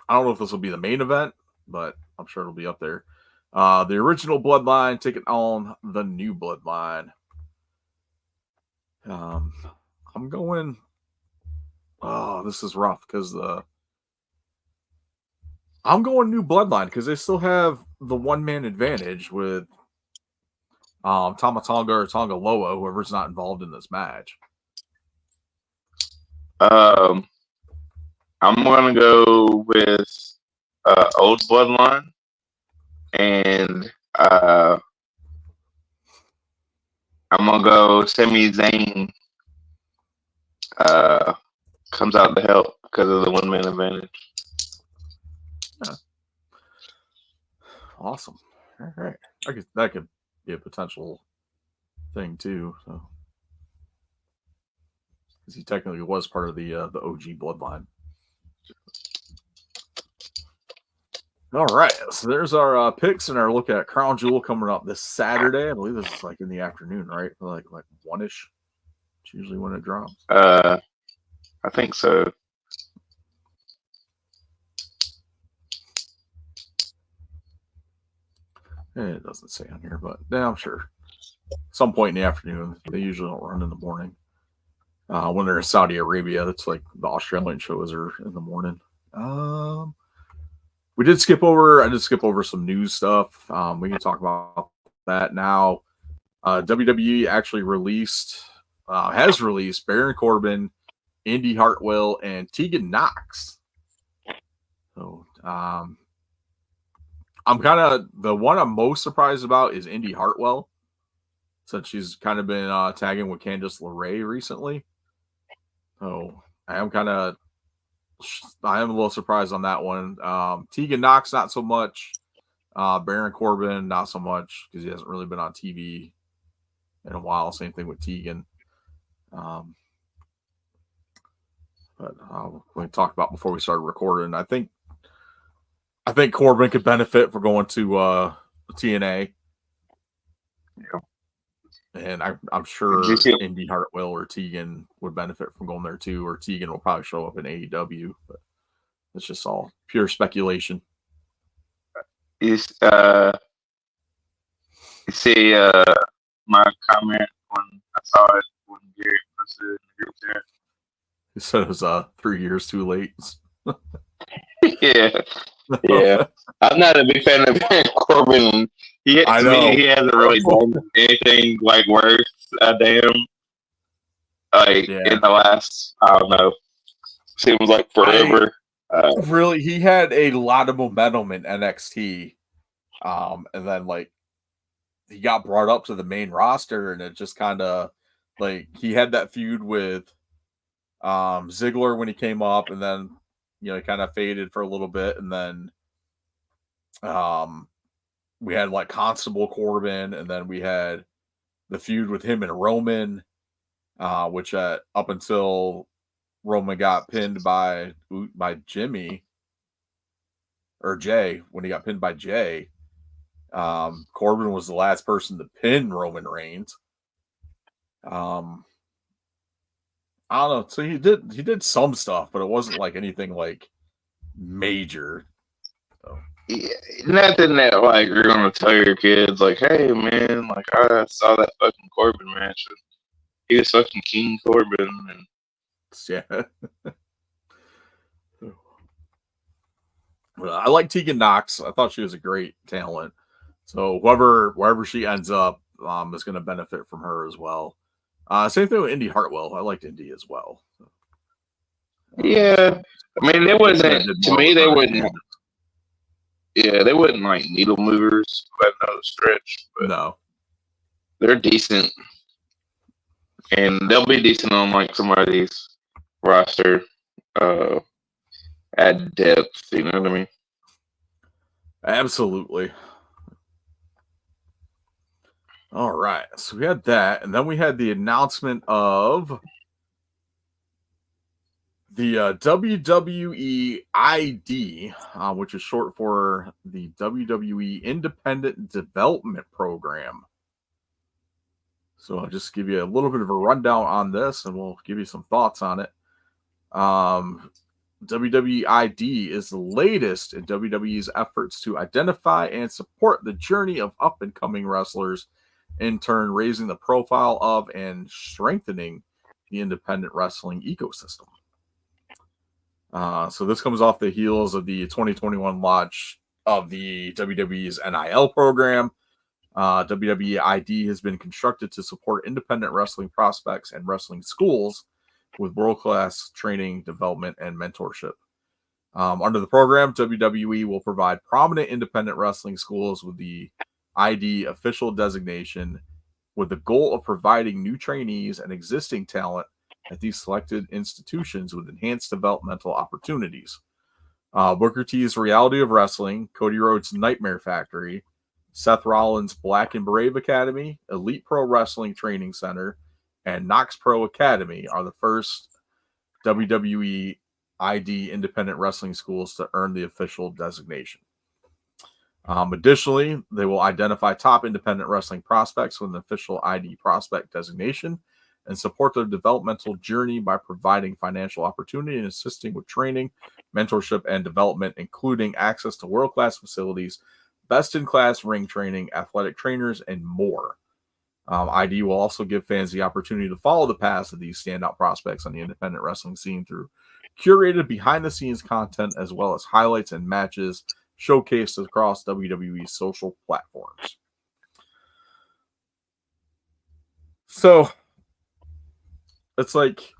don't know if this will be the main event, but I'm sure it'll be up there. The original Bloodline taking on the new Bloodline. I'm going. Oh, this is rough because I'm going new Bloodline because they still have the 1-man advantage with Tama Tonga or Tonga Loa, whoever's not involved in this match.
I'm gonna go with Old Bloodline, and I'm gonna go Sami Zayn. Comes out to help because of the 1-man advantage.
Yeah. Awesome. All right, that could be a potential thing too. So, because he technically was part of the OG Bloodline. All right, so there's our picks and our look at Crown Jewel coming up this Saturday. I believe this is like in the afternoon, right? Like 1-ish. It's usually when it drops.
I think so.
It doesn't say on here, but yeah, I'm sure. Some point in the afternoon. They usually don't run in the morning. When they're in Saudi Arabia, that's like the Australian shows are in the morning. I did skip over some news stuff. We can talk about that now. WWE actually has released Baron Corbin, Indy Hartwell, and Tegan Knox. So I'm kind of the one I'm most surprised about is Indy Hartwell, since she's kind of been tagging with Candice LeRae recently. So I am a little surprised on that one. Tegan Knox, not so much. Baron Corbin, not so much because he hasn't really been on TV in a while. Same thing with Tegan. But we talked about before we started recording. I think Corbin could benefit for going to TNA.
Yeah.
And I'm sure Indy Hartwell or Tegan would benefit from going there too, or Tegan will probably show up in AEW, but it's just all pure speculation.
You see my comment when I saw it when Garrett posted in the group chat?
He said it was 3 years too late.
Yeah. I'm not a big fan of Baron Corbin. He hasn't really done anything like worth a damn. In the last, I don't know, seems like forever.
Really, he had a lot of momentum in NXT, and then he got brought up to the main roster, and it just kind of he had that feud with Ziggler when he came up, and then he kind of faded for a little bit, and then we had Constable Corbin, and then we had the feud with him and Roman, which up until Roman got pinned by Jimmy or Jay, when he got pinned by Jay, Corbin was the last person to pin Roman Reigns. I don't know. So he did some stuff, but it wasn't anything major. So.
Yeah, nothing that you're gonna tell your kids hey man, I saw that fucking Corbin match. He was fucking King Corbin, and
yeah. Well, I like Tegan Knox. I thought she was a great talent. So wherever she ends up, is going to benefit from her as well. Same thing with Indy Hartwell. I liked Indy as well.
Yeah, I mean, they wasn't to me. They wouldn't. Yeah, they wouldn't needle movers by another stretch. But
no,
they're decent, and they'll be decent on some of these roster at depth. You know what I mean?
Absolutely. All right, so we had that, and then we had the announcement of the WWE ID, which is short for the WWE Independent Development Program. So I'll just give you a little bit of a rundown on this, and we'll give you some thoughts on it. WWE ID is the latest in WWE's efforts to identify and support the journey of up-and-coming wrestlers, in turn raising the profile of and strengthening the independent wrestling ecosystem. So this comes off the heels of the 2021 launch of the WWE's NIL program, WWE ID has been constructed to support independent wrestling prospects and wrestling schools with world-class training, development, and mentorship. Under the program, WWE will provide prominent independent wrestling schools with the ID official designation with the goal of providing new trainees and existing talent at these selected institutions with enhanced developmental opportunities. Booker T's Reality of Wrestling, Cody Rhodes' Nightmare Factory, Seth Rollins' Black and Brave Academy, Elite Pro Wrestling Training Center, and Knox Pro Academy are the first WWE ID independent wrestling schools to earn the official designation. Additionally, they will identify top independent wrestling prospects with an official ID prospect designation and support their developmental journey by providing financial opportunity and assisting with training, mentorship, and development, including access to world-class facilities, best-in-class ring training, athletic trainers, and more. ID will also give fans the opportunity to follow the paths of these standout prospects on the independent wrestling scene through curated behind-the-scenes content, as well as highlights and matches showcased across WWE's social platforms. So it's like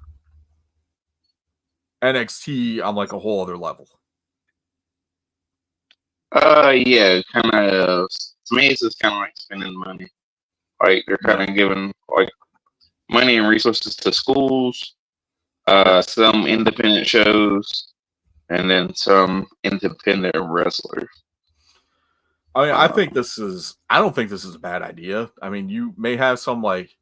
NXT on like a whole other level.
Yeah, kind of. To me, it's just kind of like spending money. Like they're kind of giving like money and resources to schools, some independent shows, and then some independent wrestlers.
I mean, I don't think this is a bad idea. I mean, you may have some like,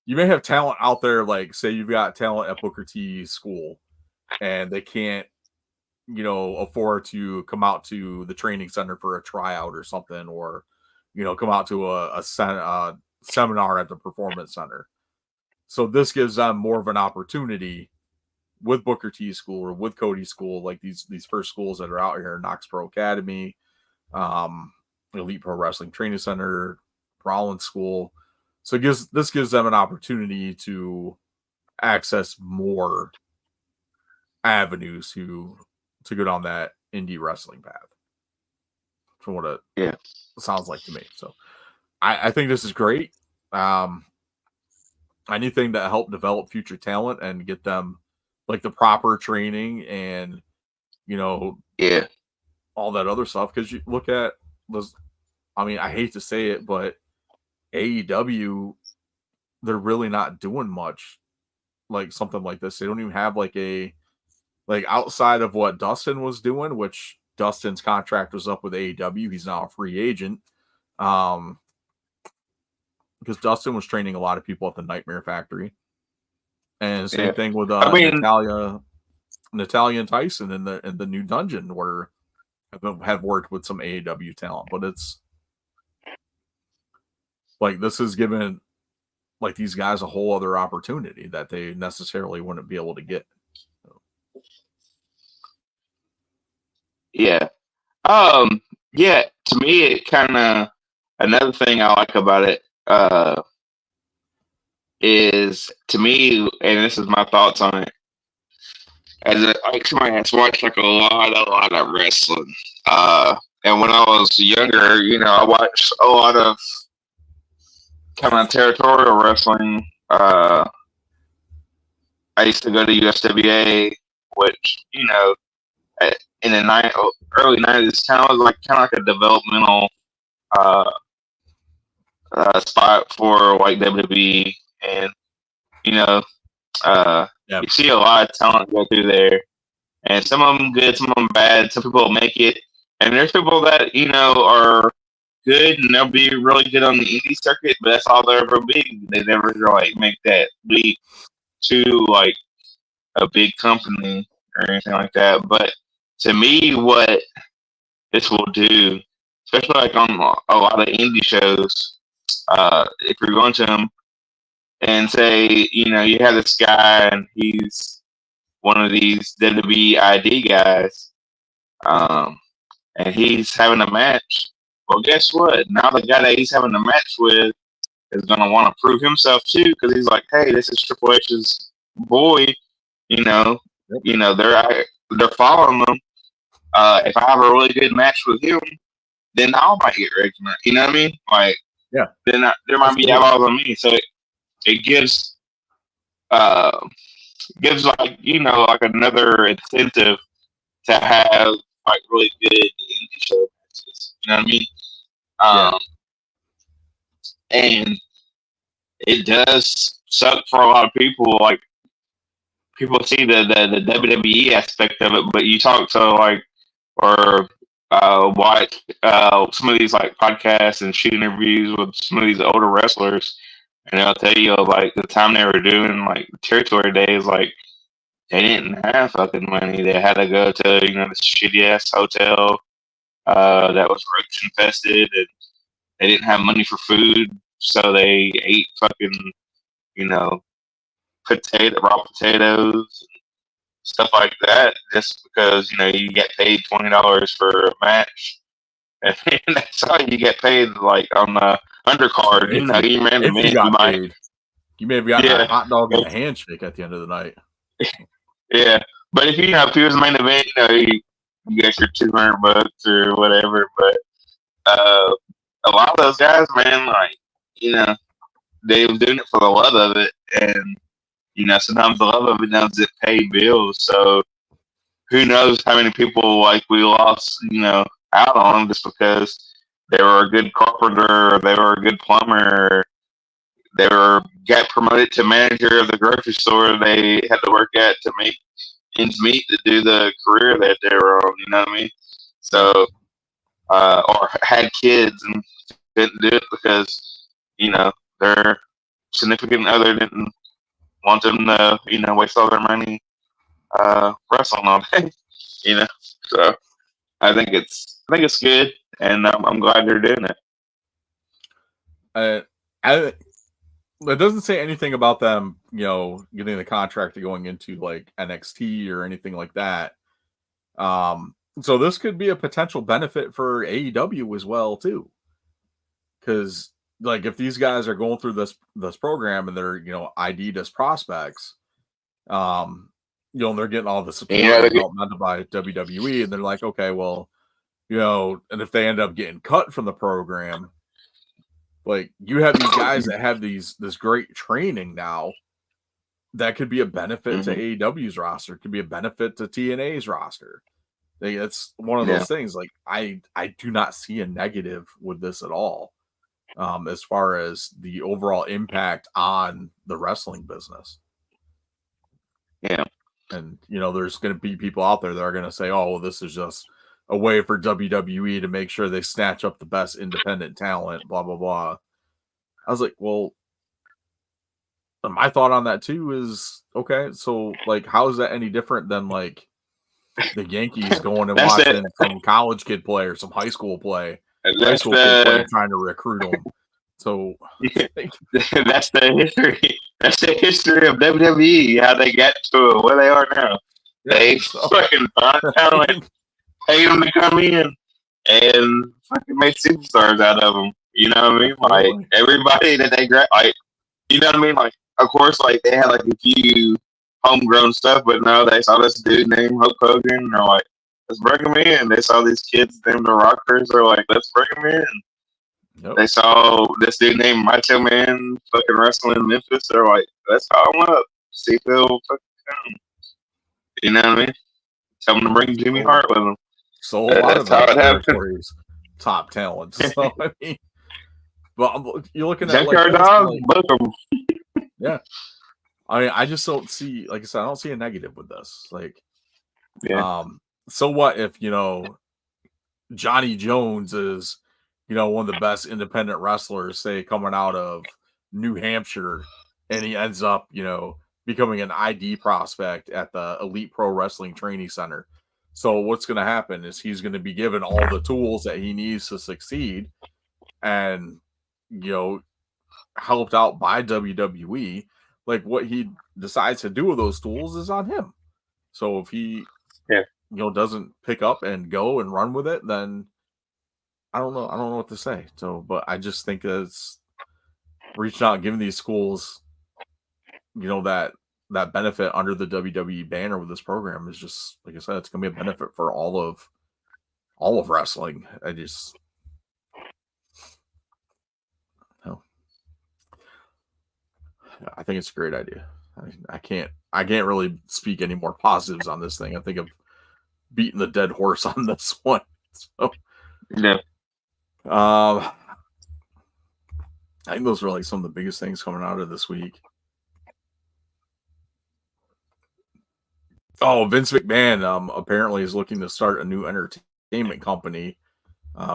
you may have talent out there, like say you've got talent at Booker T's school and they can't, you know, afford to come out to the training center for a tryout or something, or, you know, come out to a seminar at the performance center. So this gives them more of an opportunity with Booker T school or with Cody's school, like these first schools that are out here, Knox Pro Academy, Elite Pro Wrestling Training Center, Rollins School. So this gives them an opportunity to access more avenues to go down that indie wrestling path, from what it sounds like to me. So I think this is great. Anything to help develop future talent and get them like the proper training and, you know, all that other stuff. Because you look at those, I mean, I hate to say it, but AEW, they're really not doing much like something like this. They don't even have like outside of what Dustin was doing, which Dustin's contract was up with AEW. He's now a free agent. Because Dustin was training a lot of people at the Nightmare Factory. And same thing with Natalya and Tyson in the new dungeon, where have worked with some AEW talent. But it's like this is giving like these guys a whole other opportunity that they necessarily wouldn't be able to get.
Yeah. Yeah, to me it kinda, another thing I like about it is, to me, and this is my thoughts on it, as like somebody that's watched like a lot of wrestling. And when I was younger, you know, I watched a lot of kind of territorial wrestling. I used to go to USWA, which, you know, in the early 90s, kind of like a developmental spot for like WWE, and you know, you see a lot of talent go through there, and some of them good, some of them bad. Some people make it, and there's people that, you know, are good and they'll be really good on the indie circuit, but that's all they'll ever be. They never like make that leap to like a big company or anything like that. But to me, what this will do, especially like on a lot of indie shows, if you're going to them and say, you know, you have this guy and he's one of these WWE ID guys, and he's having a match. Well, guess what? Now the guy that he's having a match with is going to want to prove himself too, because he's like, hey, this is Triple H's boy. You know, they're following him. If I have a really good match with him, then I might get recognized. You know what I mean? Like, then there might be eyeballs on me. So it gives like like another incentive to have like really good indie show matches. You know what I mean? And it does suck for a lot of people. Like people see the WWE aspect of it, but you talk to like or watch some of these like podcasts and shoot interviews with some of these older wrestlers, and they'll tell you like the time they were doing like territory days, like they didn't have fucking money. They had to go to this shitty ass hotel that was roach infested, and they didn't have money for food, so they ate fucking raw potatoes, stuff like that, just because you get paid $20 for a match, and that's all you get paid. Like on the undercard, you
may have gotten a hot dog and a handshake at the end of the night.
Yeah, but if if he was the main event, you get your $200 or whatever. But a lot of those guys, man, like they were doing it for the love of it, and sometimes the love of it doesn't pay bills. So who knows how many people like we lost, out on just because they were a good carpenter, or they were a good plumber, or they got promoted to manager of the grocery store they had to work at to make ends meet to do the career that they were on. You know what I mean? So, or had kids and didn't do it because their significant other didn't want them to waste all their money wrestling all day. So I think it's good, and I'm glad they're doing
it. It doesn't say anything about them, getting the contract to going into like NXT or anything like that. So this could be a potential benefit for AEW as well too, because like if these guys are going through this program and they're ID'd as prospects, they're getting all the support developmented by WWE, and they're like, okay, well, and if they end up getting cut from the program. Like you have these guys that have this great training now that could be a benefit to AEW's roster, could be a benefit to TNA's roster. It's one of those things. Like I do not see a negative with this at all, as far as the overall impact on the wrestling business.
Yeah,
and there's going to be people out there that are going to say, "Oh, well, this is just a way for WWE to make sure they snatch up the best independent talent, blah, blah, blah." I was like, well, my thought on that too is, okay, so like, how is that any different than like the Yankees going and watching some college kid play or some high school play, kid play trying to recruit them? So
that's the history. That's the history of WWE, how they got to where they are now. They fucking find talent, pay them to come in, and fucking make superstars out of them. You know what I mean? Like everybody that they grab, like you know what I mean? Like of course, like they had like a few homegrown stuff, but no, they saw this dude named Hulk Hogan, and they're like, let's bring him in. They saw these kids named the Rockers, they're like, let's bring him in. Yep. They saw this dude named Macho Man fucking wrestling in Memphis. They're like, let's call him up. See if he'll fucking come. You know what I mean? Tell him to bring Jimmy Hart with him.
So a lot of those territories, top talent. So I mean, but you're looking at
Junkyard Dog, book them.
Yeah, I mean, I just don't see, like I said, I don't see a negative with this. Like, so what if Johnny Jones is one of the best independent wrestlers, say coming out of New Hampshire, and he ends up becoming an ID prospect at the Elite Pro Wrestling Training Center. So what's going to happen is he's going to be given all the tools that he needs to succeed, and helped out by WWE. Like what he decides to do with those tools is on him. So if he doesn't pick up and go and run with it, then I don't know what to say. So, but I just think it's reaching out and giving these schools that benefit under the WWE banner with this program is just, like I said, it's gonna be a benefit for all of wrestling. I think it's a great idea. I can't really speak any more positives on this thing. I think I've beaten the dead horse on this one. So,
yeah.
I think those are like some of the biggest things coming out of this week. Oh, Vince McMahon apparently is looking to start a new entertainment company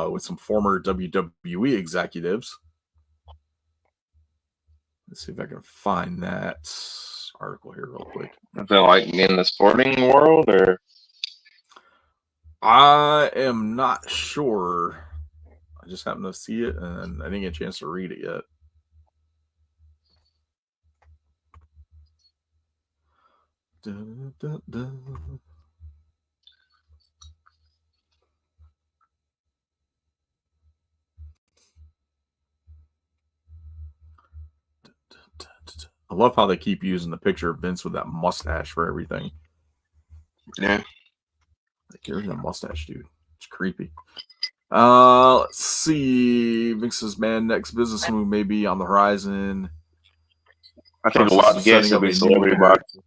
with some former WWE executives. Let's see if I can find that article here real quick.
Is it like in the sporting world, or?
I am not sure. I just happened to see it, and I didn't get a chance to read it yet. I love how they keep using the picture of Vince with that mustache for everything.
Yeah.
Like, you're a mustache, dude. It's creepy. Let's see. Vince's next business move may be on the horizon.
I think a lot of guests will be celebrity boxing.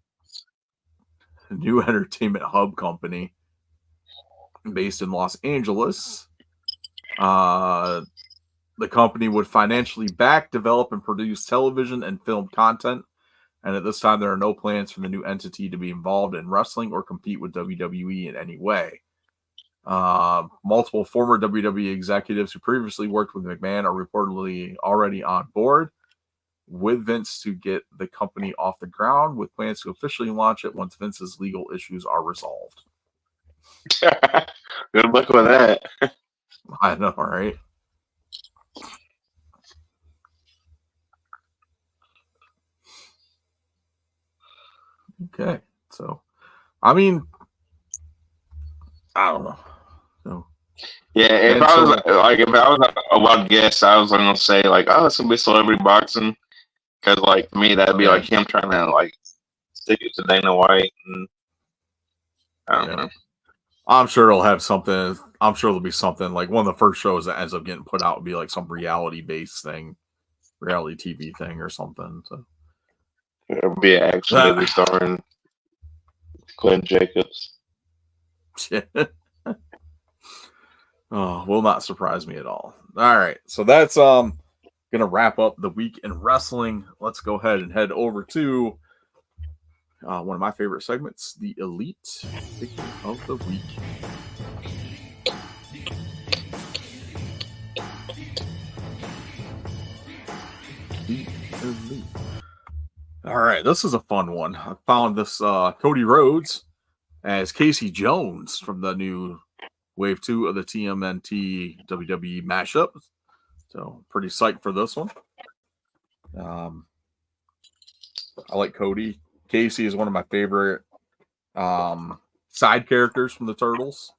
A new entertainment hub company based in Los Angeles. The company would financially back, develop, and produce television and film content. And at this time, there are no plans for the new entity to be involved in wrestling or compete with WWE in any way. Multiple former WWE executives who previously worked with McMahon are reportedly already on board with Vince to get the company off the ground, with plans to officially launch it once Vince's legal issues are resolved.
Good luck with that.
I know, right? Okay, so I mean, I don't know. So,
yeah, if I was a wild guess, I was gonna say like, oh, it's gonna be celebrity boxing, because like to me that'd be like him trying to like stick it to Dana White, and I don't know.
I'm sure it'll have something. I'm sure there'll be something like one of the first shows that ends up getting put out would be like some reality TV thing or something. So
it'll be an action movie starring Glenn Jacobs.
Oh, will not surprise me at all. All right, so that's gonna wrap up the week in wrestling. Let's go ahead and head over to one of my favorite segments, the Elite Figure of the Week. The Elite. All right, this is a fun one. I found this Cody Rhodes as Casey Jones from the new Wave 2 of the TMNT WWE mashup. So pretty psyched for this one. I like Cody. Casey is one of my favorite side characters from the Turtles.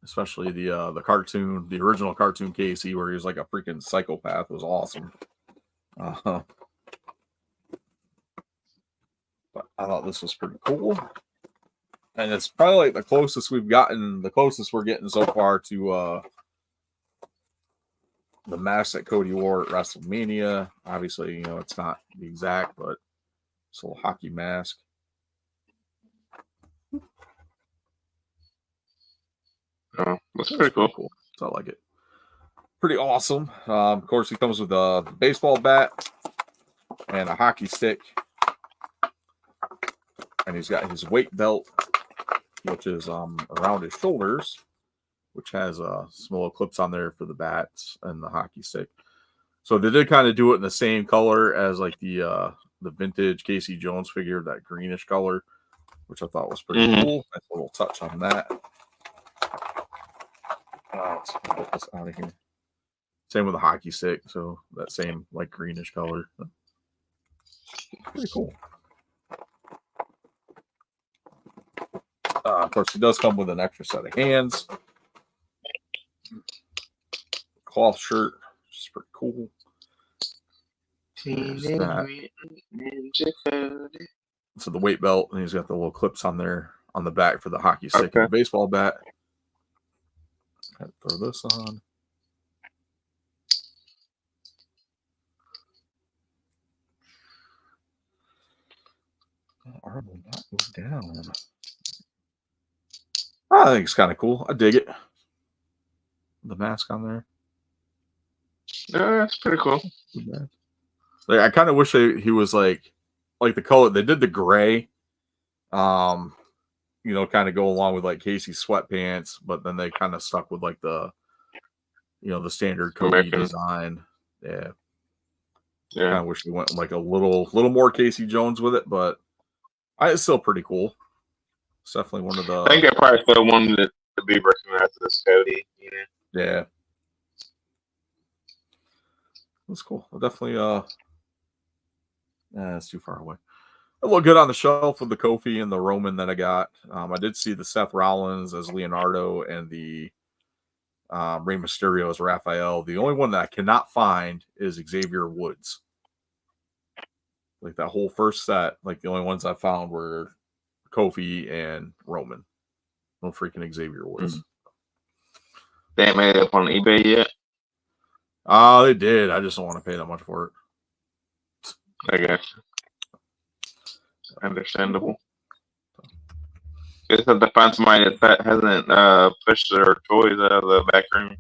Especially the cartoon, the original cartoon Casey, where he was like a freaking psychopath. It was awesome. But I thought this was pretty cool. And it's probably like the closest we're getting so far to the mask that Cody wore at WrestleMania. Obviously, it's not the exact, but it's a little hockey mask.
Oh, that's pretty cool.
So I like it. Pretty awesome. Of course, he comes with a baseball bat and a hockey stick. And he's got his weight belt, which is around his shoulders, which has some little clips on there for the bats and the hockey stick. So they did kind of do it in the same color as like the vintage Casey Jones figure, that greenish color, which I thought was pretty cool. Nice little touch on that. Let's get this out of here. Same with the hockey stick, so that same like greenish color. Pretty cool. Of course, he does come with an extra set of hands. Cloth shirt, which is pretty cool. So the weight belt, and he's got the little clips on there on the back for the hockey stick and the baseball bat. Throw this on. Arm will not move down. I think it's kind of cool. I dig it. The mask on there.
Yeah, that's pretty cool.
Like, I kind of wish he was like the color. They did the gray, kind of go along with like Casey's sweatpants, but then they kind of stuck with like the, the standard Cody
American
design. Yeah.
Yeah.
Kind of wish they went like a little more Casey Jones with it, but it's still pretty cool. It's definitely one of the.
I think I probably still wanted it to be recognized as Cody.
Yeah. That's cool. I'll definitely. It's too far away. It looked good on the shelf with the Kofi and the Roman that I got. I did see the Seth Rollins as Leonardo and the Rey Mysterio as Raphael. The only one that I cannot find is Xavier Woods. Like that whole first set, like the only ones I found were Kofi and Roman. No freaking Xavier Woods.
They ain't made it up on eBay yet?
They did. I just don't want to pay that much for it.
I guess. Understandable. Just have to find somebody that hasn't pushed their toys out of the back room.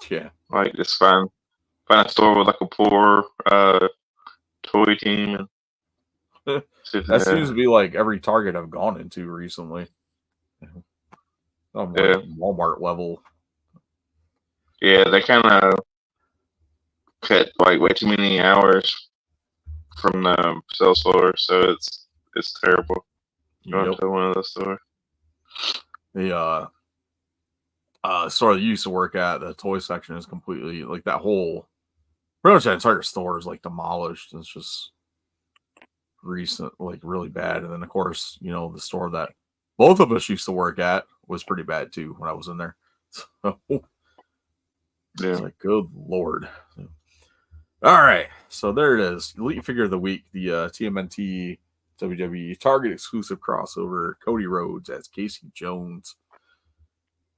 Yeah.
Like just find a store with like a poor toy team.
That seems to be like every Target I've gone into recently. Walmart level.
Yeah, they kind of cut like way too many hours from the sales floor, so it's terrible going to one of those stores.
The store that you used to work at, the toy section is completely like that whole. Pretty much that entire store is like demolished. It's just recent, like really bad. And then of course, the store that both of us used to work at was pretty bad too when I was in there. So
yeah,
it's like good Lord. All right, so there it is. Elite Figure of the Week, the TMNT WWE Target exclusive crossover. Cody Rhodes as Casey Jones.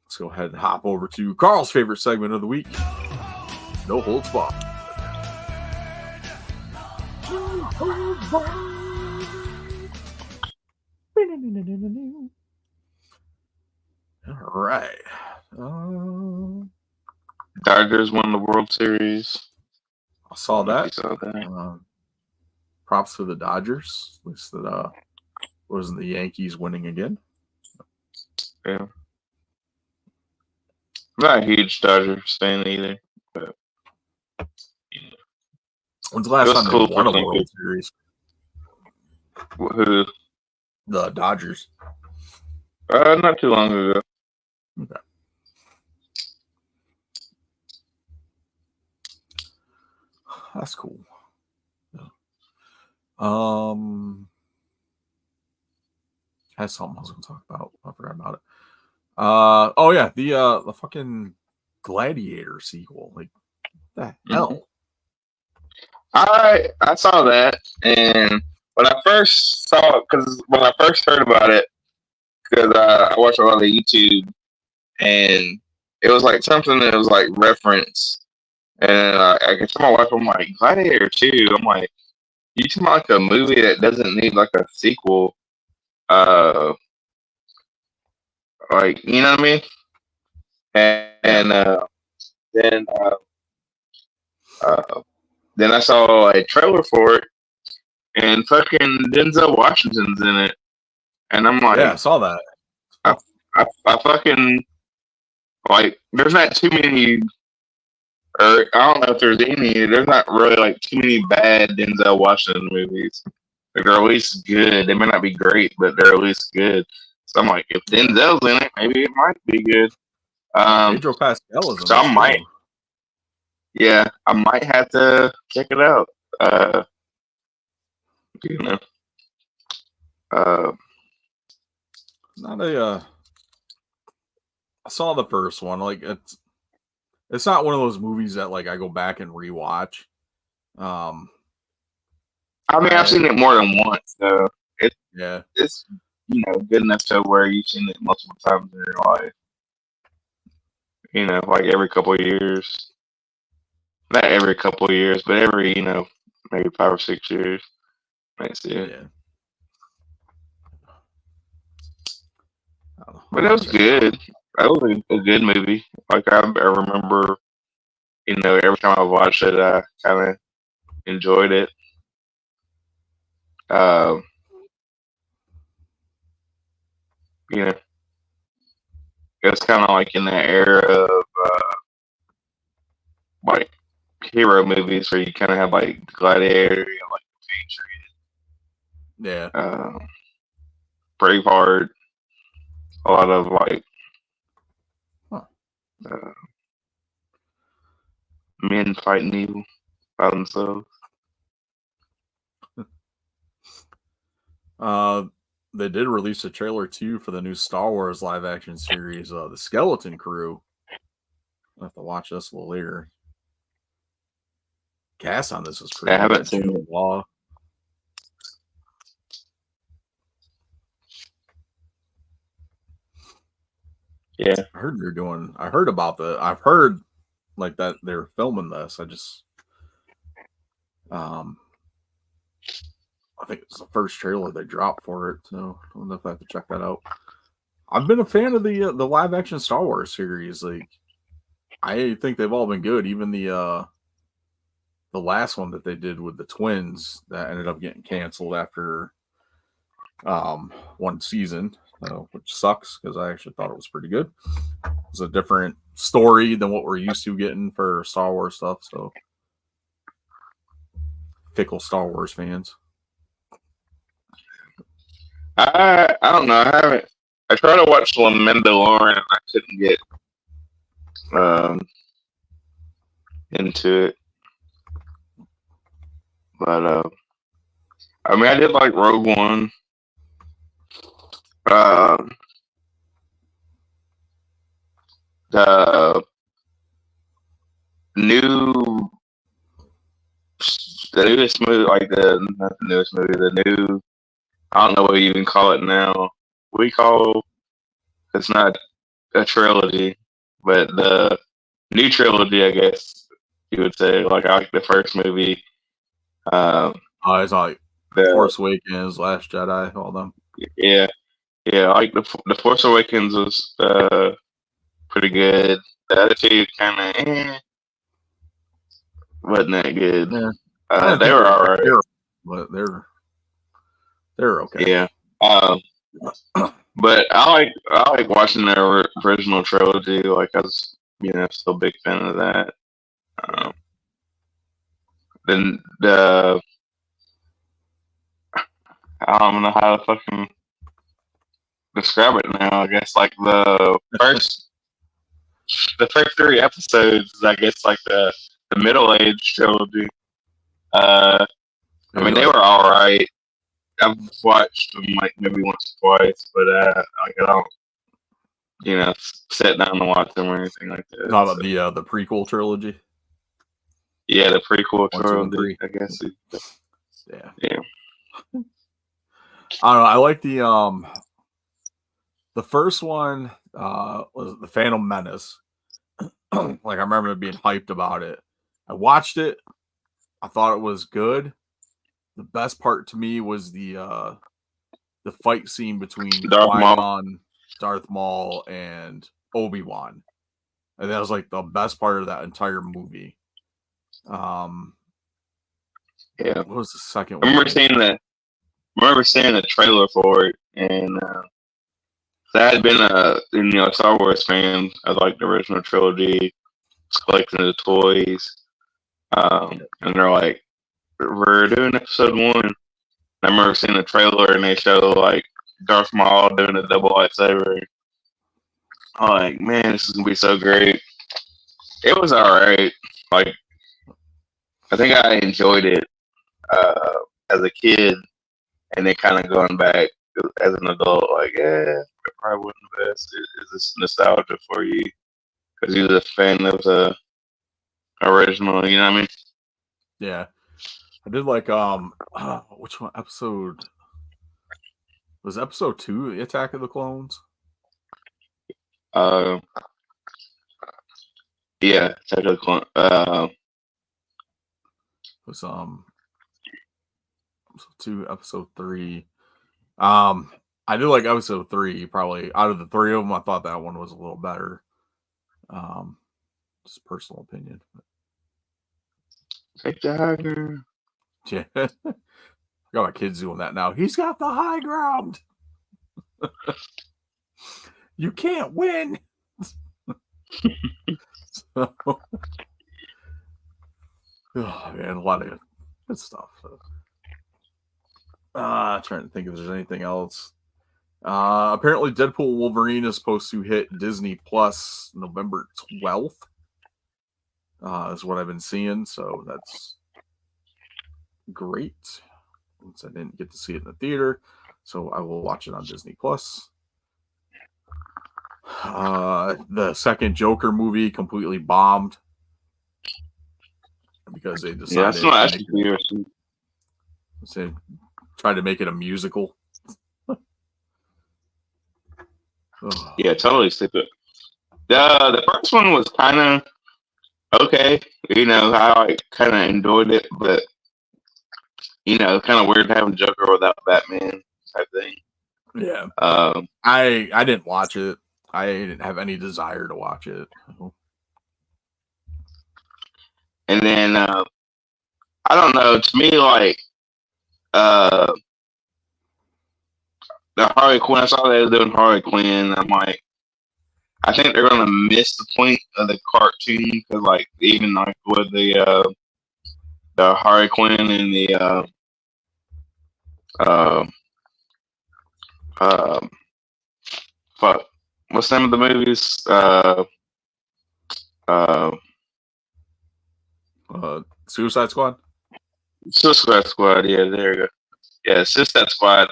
Let's go ahead and hop over to Carl's favorite segment of the week. No holds barred. All right.
Dodgers won the World Series.
I saw that.
You saw that.
Props to the Dodgers. At least that wasn't the Yankees winning again.
Yeah. I'm not a huge Dodgers fan either. But,
when's the last time they won a World Series?
Who?
The Dodgers.
Not too long ago.
Okay. That's cool. Has something I was going to talk about. I forgot about it. Oh yeah, the fucking Gladiator sequel. Like, what the hell?
I saw that, and when I first saw it, because when I first heard about it, because I watched a lot of YouTube, and it was like something that was like reference, and I can tell my wife, I'm like, Gladiator 2. I'm like, you talking about like a movie that doesn't need like a sequel, like, you know what I mean? And then I saw a trailer for it, and fucking Denzel Washington's in it, and I'm like,
yeah, I saw that.
I fucking like. There's not too many, or I don't know if there's any. There's not really like too many bad Denzel Washington movies. Like, they're at least good. They may not be great, but they're at least good. So I'm like, if Denzel's in it, maybe it might be good.
Pedro Pascal is in
so I might. Yeah, I might have to check it out.
Not a. I saw the first one. Like, it's not one of those movies that like I go back and rewatch.
I mean, I've seen it more than once, so it's good enough to where you've seen it multiple times in your life. Like every couple of years. Not every couple of years, but every, maybe 5 or 6 years. That's it.
Yeah.
But it was good. That was a good movie. Like I remember, every time I watched it, I kind of enjoyed it. Um, you know, it was kind of like in that era of like hero movies where you kind of have like Gladiator, like
Yeah.
Patriot, Braveheart, a lot of like
Huh.
men fighting evil by themselves.
They did release a trailer too for the new Star Wars live action series, The Skeleton Crew. I'll have to watch this a little later. Cast on this is pretty.
I haven't
good.
seen
Jude
it.
Law.
Yeah,
I heard about I've heard like that they're filming this. I think it's the first trailer they dropped for it, so I don't know if I have to check that out. I've been a fan of the live action Star Wars series. Like, I think they've all been good. Even the last one that they did with the twins that ended up getting canceled after one season, which sucks because I actually thought it was pretty good. It's a different story than what we're used to getting for Star Wars stuff. So, fickle Star Wars fans.
I don't know. I haven't. I tried to watch The Mandalorian and I couldn't get into it. But I mean, I did like Rogue One. The new, the newest movie, like not the newest movie, the new. I don't know what you even call it now. It's not a trilogy, but the new trilogy, I guess you would say. Like I like the first movie.
It's like
The
Force Awakens, Last Jedi, all them.
yeah, like the Force Awakens was pretty good. The other two kind of wasn't that good.
Yeah.
They were all right,
but they're okay.
Yeah. But I like watching the original trilogy. Like I was, still a big fan of that. Then I don't know how to fucking describe it now. I guess like the first 3 episodes is, I guess, like the middle age trilogy. I mean, they were all right. I've watched them like maybe once or twice, but like I don't, sit down and watch them or anything like that.
Not about the prequel trilogy.
Yeah, the prequel trilogy, I guess.
Yeah.
I
don't know. I like the first one was the Phantom Menace. Like I remember being hyped about it. I watched it. I thought it was good. The best part to me was the fight scene between Darth Maul, and Obi-Wan. And that was like the best part of that entire movie.
Yeah.
What was the second one?
I remember seeing the trailer for it, and I had been a Star Wars fan. I liked the original trilogy, collecting the toys. And they're like, we're doing episode 1. I remember seeing the trailer and they show like Darth Maul doing a double lightsaber. I'm like, man, this is gonna be so great. It was alright. Like, I think I enjoyed it as a kid, and then kind of going back as an adult, like, it probably wasn't the best. Is this nostalgia for you? Because you're a fan of the original, you know what I mean?
Yeah. I did like which one episode was episode 2, the Attack of the Clones?
Yeah, Attack of the Clones.
Was episode 2, episode 3. I I do like episode 3. Probably out of the 3 of them, I thought that one was a little better. Just personal opinion.
Take the high ground.
Yeah, I got my kids doing that now. He's got the high ground. You can't win. So, oh man, a lot of good stuff. Trying to think if there's anything else. Apparently Deadpool Wolverine is supposed to hit Disney Plus November 12th. Is what I've been seeing, so that's great. Since I didn't get to see it in the theater, so I will watch it on Disney Plus. The second Joker movie completely bombed because they decided to try to make it a musical.
Yeah, totally stupid. The first one was kind of okay. You know, I kind of enjoyed it, but you know, kind of weird having Joker without Batman type thing.
Yeah. I didn't watch it. I didn't have any desire to watch it.
And then I don't know. To me, like the Harley Quinn. I saw they were doing Harley Quinn. I'm like, I think they're gonna miss the point of the cartoon because, like, even like with the Harley Quinn and the fuck, what's the name of the movies?
Suicide Squad.
Suicide Squad. Yeah, there you go. Yeah, Suicide Squad.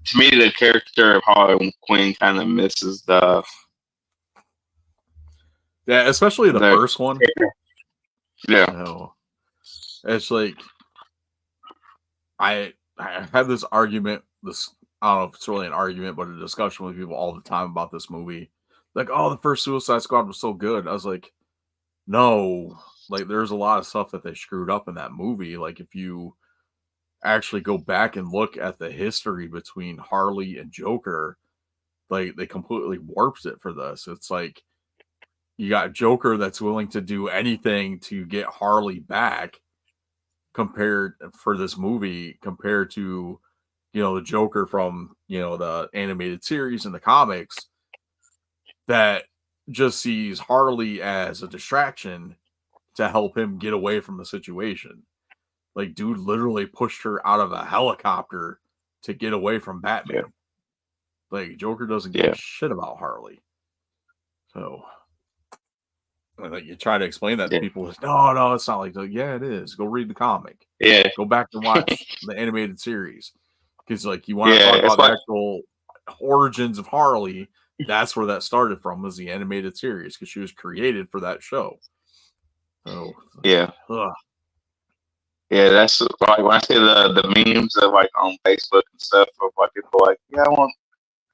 To me, the character of Harley Quinn kind of misses the.
Yeah, especially the first one.
Yeah.
No. It's like I have this argument. I don't know if it's really an argument, but a discussion with people all the time about this movie. Like, oh, the first Suicide Squad was so good. I was like, no, like there's a lot of stuff that they screwed up in that movie. Like, if you actually go back and look at the history between Harley and Joker, like they completely warped it for this. It's like you got Joker that's willing to do anything to get Harley back compared for this movie compared to, you know, the Joker from, you know, the animated series and the comics that just sees Harley as a distraction to help him get away from the situation. Like, dude literally pushed her out of a helicopter to get away from Batman. Yeah. Like, Joker doesn't give a shit about Harley. So, like, you try to explain that to people. No, it's not like that. Yeah, it is. Go read the comic.
Yeah.
Go back and watch the animated series. Because, like, you want to talk about the actual origins of Harley, that's where that started from, was the animated series, because she was created for that show. So,
yeah.
Ugh.
Yeah, that's like when I see the memes of like on Facebook and stuff of like people like, yeah, I want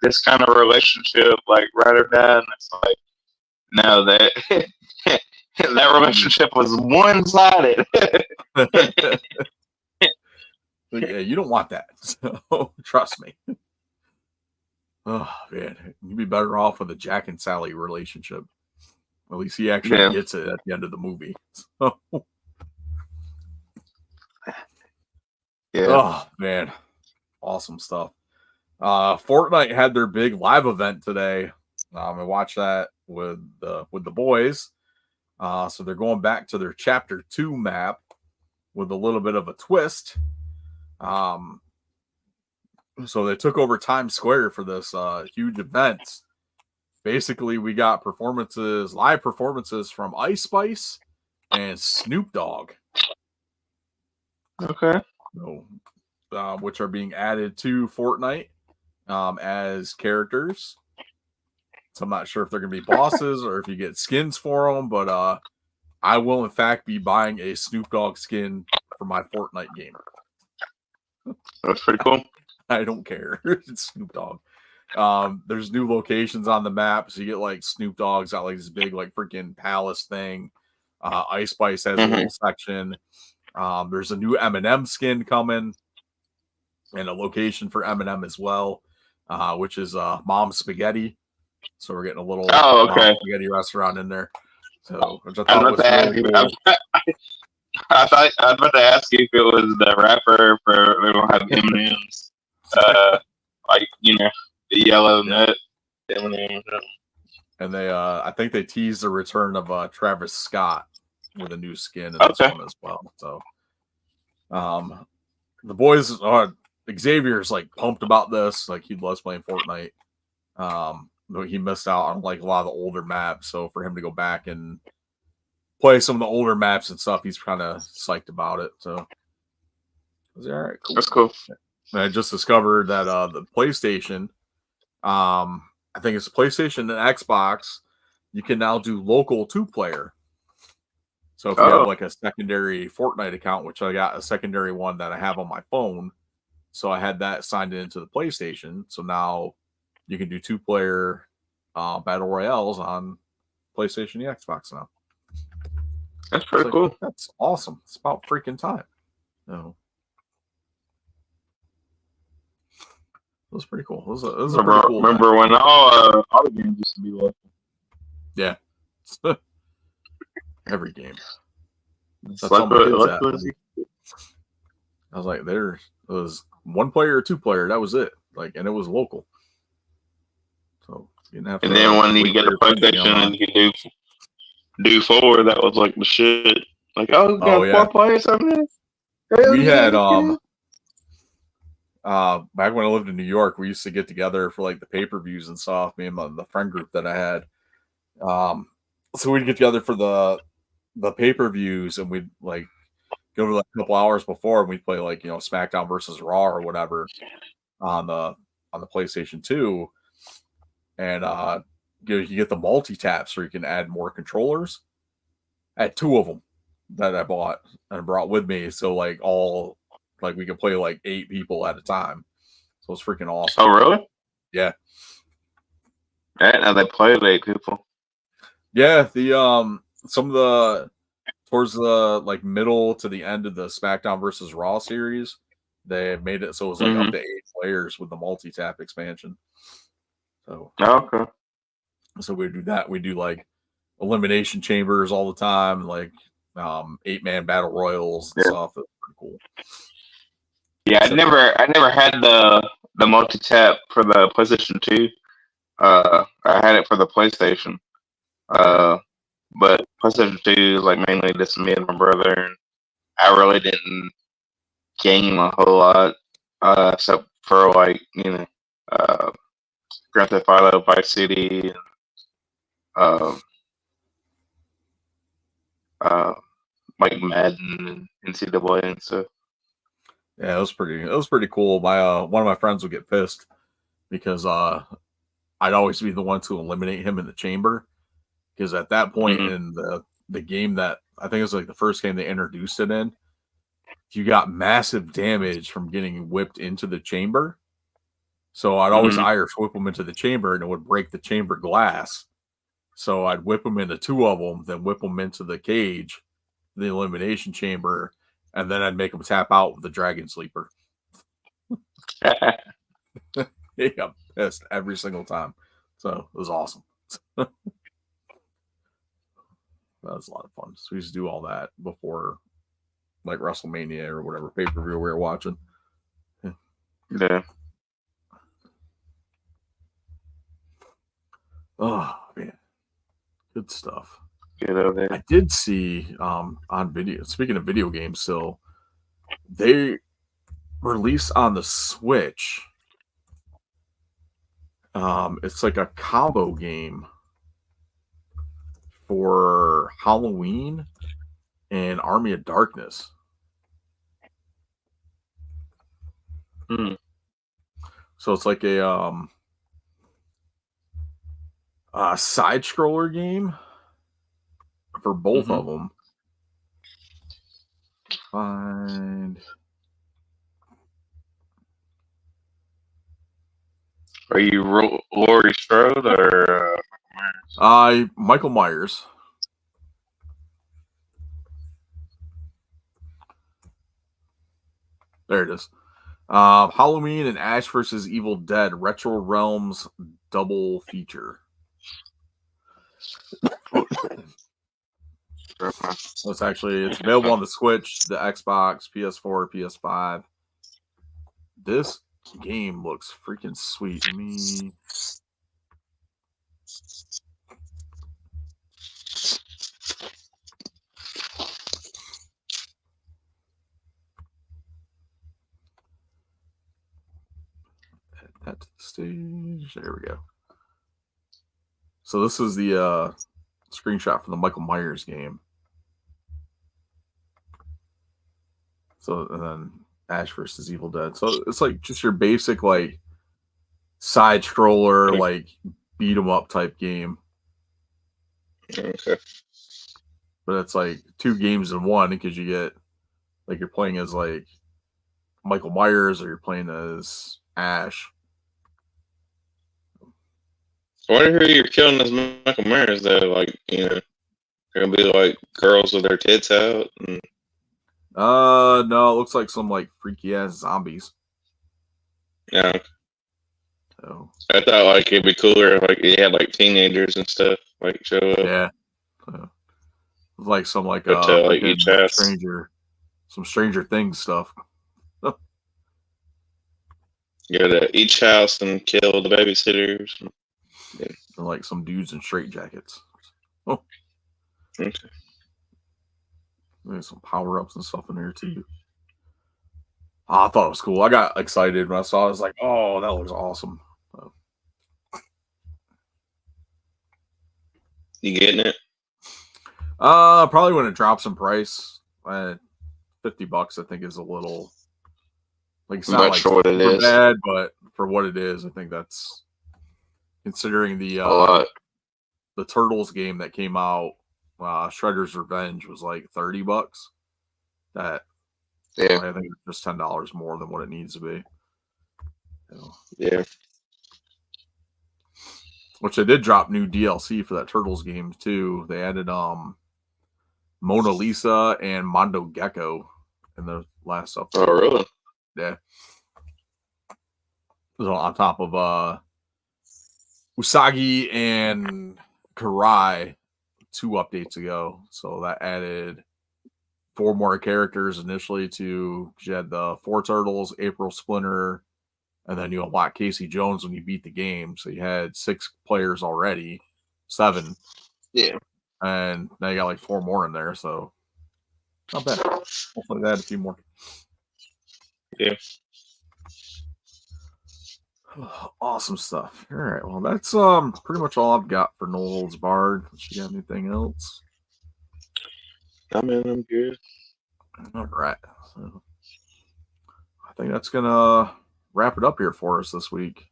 this kind of relationship, like ride or die, and it's like, no, that that relationship was one-sided.
Yeah, you don't want that. So trust me. Oh man, you'd be better off with a Jack and Sally relationship. At least he actually gets it at the end of the movie. So.
Yeah.
Oh man, awesome stuff. Fortnite had their big live event today. I watched that with the boys. So they're going back to their Chapter 2 map with a little bit of a twist. So they took over Times Square for this huge event. Basically, we got live performances from Ice Spice and Snoop Dogg.
Okay.
So, which are being added to Fortnite as characters. So I'm not sure if they're going to be bosses or if you get skins for them, but I will in fact be buying a Snoop Dogg skin for my Fortnite game.
That's pretty cool.
I don't care. It's Snoop Dogg. There's new locations on the map, so you get like Snoop Dogg's got like this big like freaking palace thing. Ice Spice has a little section. There's a new Eminem skin coming. and a location for Eminem as well, which is Mom's Spaghetti. So we're getting a little spaghetti restaurant in there. So which I thought was really cool.
I was about to ask you if it was the rapper for they don't have M&M's, like the yellow nut M&M's.
And they, I think they teased the return of Travis Scott with a new skin in this one as well. So, the boys, Xavier's like pumped about this. Like he loves playing Fortnite. He missed out on like a lot of the older maps, so for him to go back and play some of the older maps and stuff, he's kind of psyched about it. So, all right, cool.
That's cool.
And I just discovered that the PlayStation, I think it's a PlayStation and Xbox, you can now do local 2-player. So if you have like a secondary Fortnite account, which I got a secondary one that I have on my phone, so I had that signed into the PlayStation. So now you can do 2-player battle royales on PlayStation and Xbox now.
That's pretty cool.
That's awesome. It's about freaking time. No. It was pretty cool. It was a pretty cool
remember when all the games used to be local?
Yeah. Every game. That's
like
all my kids at. I was like, there was 1-player or 2-player. That was it. Like, and it was local. So you didn't have to.
And then when you get a PlayStation and you can do 4, that was like the shit. Like, got 4 players on this.
We had back when I lived in New York, we used to get together for like the pay-per-views and stuff, me and the friend group that I had. So we'd get together for the pay-per-views, and we'd like go like a couple hours before, and we'd play like SmackDown versus Raw or whatever on the PlayStation 2. And you get the multi-taps where you can add more controllers. I had 2 of them that I bought and brought with me, so like we could play like 8 people at a time. So it's freaking awesome.
Oh, really?
Yeah.
Right now they play with 8 people.
Yeah, the some of the towards the like middle to the end of the SmackDown versus Raw series, they made it so it was like up to 8 players with the multi-tap expansion. So
okay.
So we do that. We do like elimination chambers all the time, like 8-man battle royals and stuff. That's pretty cool.
Yeah, I never had the multi-tap for the PlayStation 2. I had it for the PlayStation. But PlayStation 2 is like mainly just me and my brother, and I really didn't game a whole lot, except for like Grand Theft Auto, Vice City, and like Madden and NCAA and stuff.
Yeah, it was pretty cool. My one of my friends would get pissed because I'd always be the one to eliminate him in the chamber, because at that point in the game, that I think it was like the first game they introduced it in, you got massive damage from getting whipped into the chamber. So I'd always Irish whip them into the chamber, and it would break the chamber glass. So I'd whip them into 2 of them, then whip them into the cage, the elimination chamber, and then I'd make them tap out with the Dragon Sleeper. He got pissed every single time. So it was awesome. That was a lot of fun. So we used to do all that before like WrestleMania or whatever pay-per-view we were watching.
Yeah.
Oh man. Good stuff.
I
did see on video, speaking of video games still, they released on the Switch. It's like a combo game for Halloween and Army of Darkness. So it's like a side scroller game for both of them. Find.
Are you Laurie Strode or
Michael Myers? There it is. Halloween and Ash versus Evil Dead Retro Realms double feature. So it's available on the Switch, the Xbox, PS4, PS5. This game looks freaking sweet. Let me add that to the stage. There we go. So this is the screenshot from the Michael Myers game. So, and then Ash versus Evil Dead. So it's like just your basic like side scroller, like beat 'em up type game.
Okay.
But it's like 2 games in one because you get like you're playing as like Michael Myers or you're playing as Ash.
I wonder who you're killing as Michael Myers though. Like, you know, they're gonna be like girls with their tits out. And...
no, it looks like some like freaky ass zombies.
Yeah.
So
I thought like it'd be cooler if like you had like teenagers and stuff like show up.
yeah. Like some like
like each house.
Stranger Things stuff.
Go to each house and kill the babysitters.
Yeah. And like some dudes in straitjackets. Oh.
Okay.
There's some power ups and stuff in there too. I thought it was cool. I got excited when I saw it. I was like, oh, that looks awesome.
You getting it?
Probably when it drops in price. $50 I think is a little like it's not like
for what it is.
Bad, but for what it is, I think that's considering the Turtles game that came out, Shredder's Revenge was like $30. That
yeah,
I think it's just $10 more than what it needs to be.
Yeah.
Which they did drop new DLC for that Turtles game too. They added Mona Lisa and Mondo Gecko in the last update.
Oh really?
Yeah. So on top of Usagi and Karai 2 updates ago. So that added 4 more characters initially to you had the 4 Turtles, April Splinter, and then you unlock Casey Jones when you beat the game. So you had 6 players already, 7.
Yeah.
And now you got like 4 more in there, so not bad. Hopefully they add a few more.
Yeah.
Awesome stuff. All right, well that's pretty much all I've got for No Holds Barred. You got anything else?
I mean, I'm good.
All right. So I think that's gonna wrap it up here for us this week.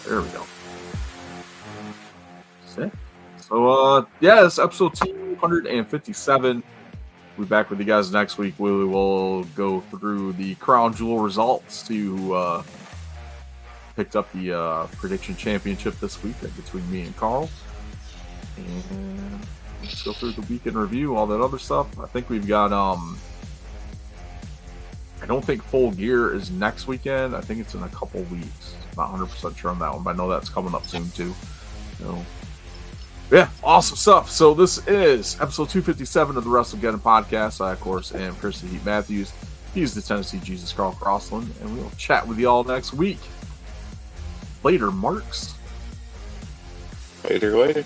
There we go. Sick. So yeah, it's episode 257. We'll be back with you guys next week. We will go through the Crown Jewel results to picked up the prediction championship this week between me and Carl. And let's go through the weekend review, all that other stuff. I think we've got I don't think Full Gear is next weekend. I think it's in a couple weeks. Not 100% sure on that one, but I know that's coming up soon too. So yeah, awesome stuff. So this is episode 257 of the WrestleGeddon podcast. I, of course, am Chris the Heat Matthews. He's the Tennessee Jesus Carl Crossland, and we'll chat with you all next week. Later, Marks.
Later.